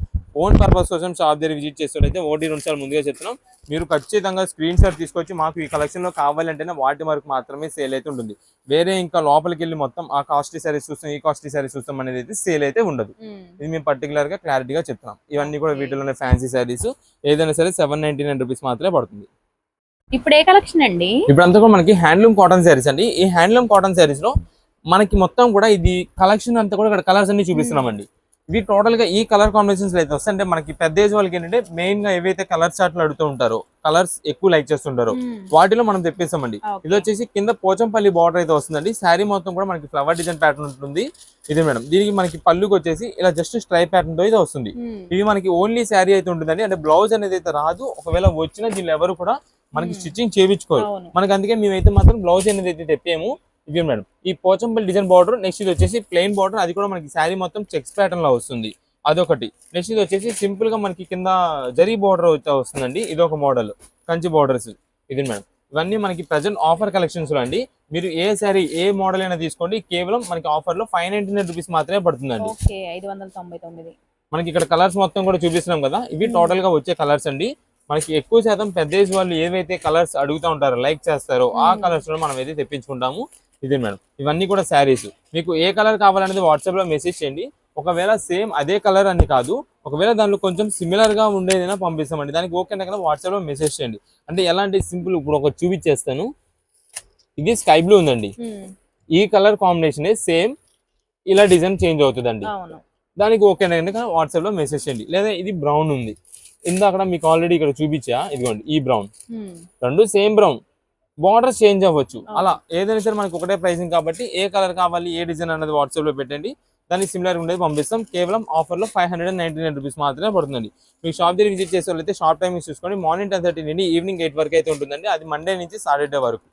ఓన్ పర్పస్ కోసం షాప్ దగ్గర విజిట్ చేసేటైతే 1-2 సార్లు ముందుగా చెప్తున్నాం, మీరు ఖచ్చితంగా స్క్రీన్ షాట్ తీసుకొచ్చి మాకు ఈ కలెక్షన్లో కావాలంటేనే వాటి వరకు మాత్రమే సేల్ అయితే ఉంటుంది. వేరే ఇంకా లోపలికి వెళ్ళి మొత్తం ఆ కాస్ట్లీ సారీస్ చూస్తాం, ఈ కాస్ట్లీ సారీస్ చూస్తాం అనేది అయితే సేల్ అయితే ఉండదు. ఇది మేము పర్టికులర్గా క్లారిటీగా చెప్తున్నాం. ఇవన్నీ కూడా వీటిలోనే ఫ్యాన్సీ సారీస్, ఏదైనా సరే 799 రూపీస్ మాత్రమే పడుతుంది. ఇప్పుడు ఏ కలెక్షన్ అండి? ఇప్పుడు అంతా కూడా మనకి హ్యాండ్లూమ్ కాటన్ శారీస్ అండి. ఈ హ్యాండ్లూమ్ కాటన్ శారీస్ లో మనకి మొత్తం కూడా ఇది కలెక్షన్ అంతా కూడా ఇక్కడ కలర్స్ అన్ని చూపిస్తున్నామండి. ఇవి టోటల్ గా ఈ కలర్ కాంబినేషన్స్ అయితే వస్తాయి. అంటే మనకి పెద్ద ఏజ్ వాళ్ళకి ఏంటంటే మెయిన్ గా ఏవైతే కలర్ చార్ట్లు అడుగుతూ ఉంటారో, కలర్స్ ఎక్కువ లైక్ చేస్తుంటారో వాటిలో మనం తెప్పిస్తామండి. ఇది వచ్చేసి కింద పోచంపల్లి బార్డర్ అయితే వస్తుందండి. శారీ మొత్తం కూడా మనకి ఫ్లవర్ డిజైన్ ప్యాటర్న్ ఉంటుంది. ఇది మేడం, దీనికి మనకి పళ్ళుకి వచ్చేసి ఇలా జస్ట్ స్ట్రైప్ ప్యాటర్న్ తో అయితే వస్తుంది. ఇది మనకి ఓన్లీ శారీ అయితే ఉంటుందండి. అంటే బ్లౌజ్ అనేది అయితే రాదు. ఒకవేళ వచ్చినా దీనిలో ఎవరు కూడా మనకి స్టిచ్చింగ్ చేయించుకోరు. మనకి అందుకే మేమైతే మాత్రం బ్లౌజ్ అనేది అయితే తెప్పాము. ఇది మేడం, ఈ పోచంపల్లి డిజైన్ బార్డర్. నెక్స్ట్ ఇది వచ్చేసి ప్లెయిన్ బార్డర్, అది కూడా మనకి శారీ మొత్తం చెక్స్ ప్యాటర్న్ లో వస్తుంది, అదొకటి. నెక్స్ట్ ఇది వచ్చేసి సింపుల్ గా మనకి కింద జరీ బార్డర్ వస్తుందండి. ఇది ఒక మోడల్ కంచి బార్డర్స్. ఇది మేడం, ఇవన్నీ మనకి ప్రజెంట్ ఆఫర్ కలెక్షన్స్ లో అండి. మీరు ఏ శారీ ఏ మోడల్ అయినా తీసుకోండి, కేవలం మనకి ఆఫర్ లో 599 రూపీస్ మాత్రమే పడుతుందండి. 599. మనకి ఇక్కడ కలర్స్ మొత్తం కూడా చూపిస్తున్నాం కదా, ఇవి టోటల్ గా వచ్చే కలర్స్ అండి. మనకి ఎక్కువ శాతం పెద్ద ఏజ్ వాళ్ళు ఏవైతే కలర్స్ అడుగుతూ ఉంటారో, లైక్ చేస్తారో, ఆ కలర్స్ లో మనం అయితే తెప్పించుకుంటాము. ఇది మేడం, ఇవన్నీ కూడా శారీస్. మీకు ఏ కలర్ కావాలనేది వాట్సాప్ లో మెసేజ్ చేయండి. ఒకవేళ సేమ్ అదే కలర్ అని కాదు, ఒకవేళ దానిలో కొంచెం సిమిలర్ గా ఉండేదైనా పంపిస్తామండి. దానికి ఓకే అంటే వాట్సాప్ లో మెసేజ్ చేయండి. అంటే ఎలాంటి సింపుల్, ఇప్పుడు ఒక చూపించేస్తాను. ఇది స్కై బ్లూ ఉందండి. ఈ కలర్ కాంబినేషన్ సేమ్ ఇలా డిజైన్ చేంజ్ అవుతుందండి. అవును. దానికి ఓకే కనుక వాట్సాప్ లో మెసేజ్ చేయండి. లేదా ఇది బ్రౌన్ ఉంది, ఇందాక మీకు ఆల్రెడీ ఇక్కడ చూపించా, ఇదిగోండి ఈ బ్రౌన్, రెండు సేమ్ బ్రౌన్, బార్డర్స్ చేంజ్ అవ్వచ్చు. అలా ఏదైనా సరే మనకి ఒకటే ప్రైసింగ్ కాబట్టి ఏ కలర్ కావాలి ఏ డిజైన్ అన్నది వాట్సాప్ లో పెట్టండి, దానికి సిమిలర్ ఉండేది పంపిస్తాం. కేవలం ఆఫర్లో 599 రూపీస్ మాత్రమే పడుతుందండి. మీకు షాప్ దగ్గర విజిట్ చేసే వాళ్ళైతే షాప్ టైమింగ్స్ చూసుకోండి. మార్నింగ్ 10:30 నుండి ఈవినింగ్ 8 వరకు అయితే ఉంటుందండి. అది మండే నుంచి సాటర్డే వరకు.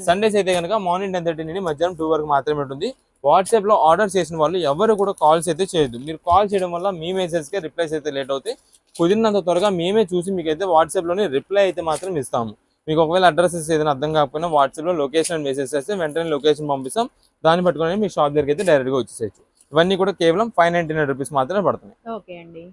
సండేస్ అయితే కనుక మార్నింగ్ 10:30 నుండి మధ్యాహ్నం 2 వరకు మాత్రమే ఉంటుంది. వాట్సాప్ లో ఆర్డర్ చేసిన వాళ్ళు ఎవరు కూడా కాల్స్ అయితే చేయొద్దు. మీరు కాల్ చేయడం వల్ల మీ మెసేజ్ కి రిప్లైస్ అయితే లేట్ అవుతాయి. కుదిరినంత త్వరగా మేమే చూసి మీకు అయితే వాట్సాప్ లోనే రిప్లై అయితే మాత్రం ఇస్తాము. మీకు ఒకవేళ అడ్రసెస్ ఏదైనా అర్థం కాకపోయినా వాట్సాప్ లో లొకేషన్ మెసేజ్ చేస్తే వెంటనే లొకేషన్ పంపిస్తాం. దాన్ని పట్టుకొని మీ షాప్ దగ్గరికి అయితే డైరెక్ట్ గా వచ్చేసేయచ్చు. ఇవన్నీ కూడా కేవలం 599 రూపీస్ మాత్రమే పడుతున్నాయి. ఓకే అండి.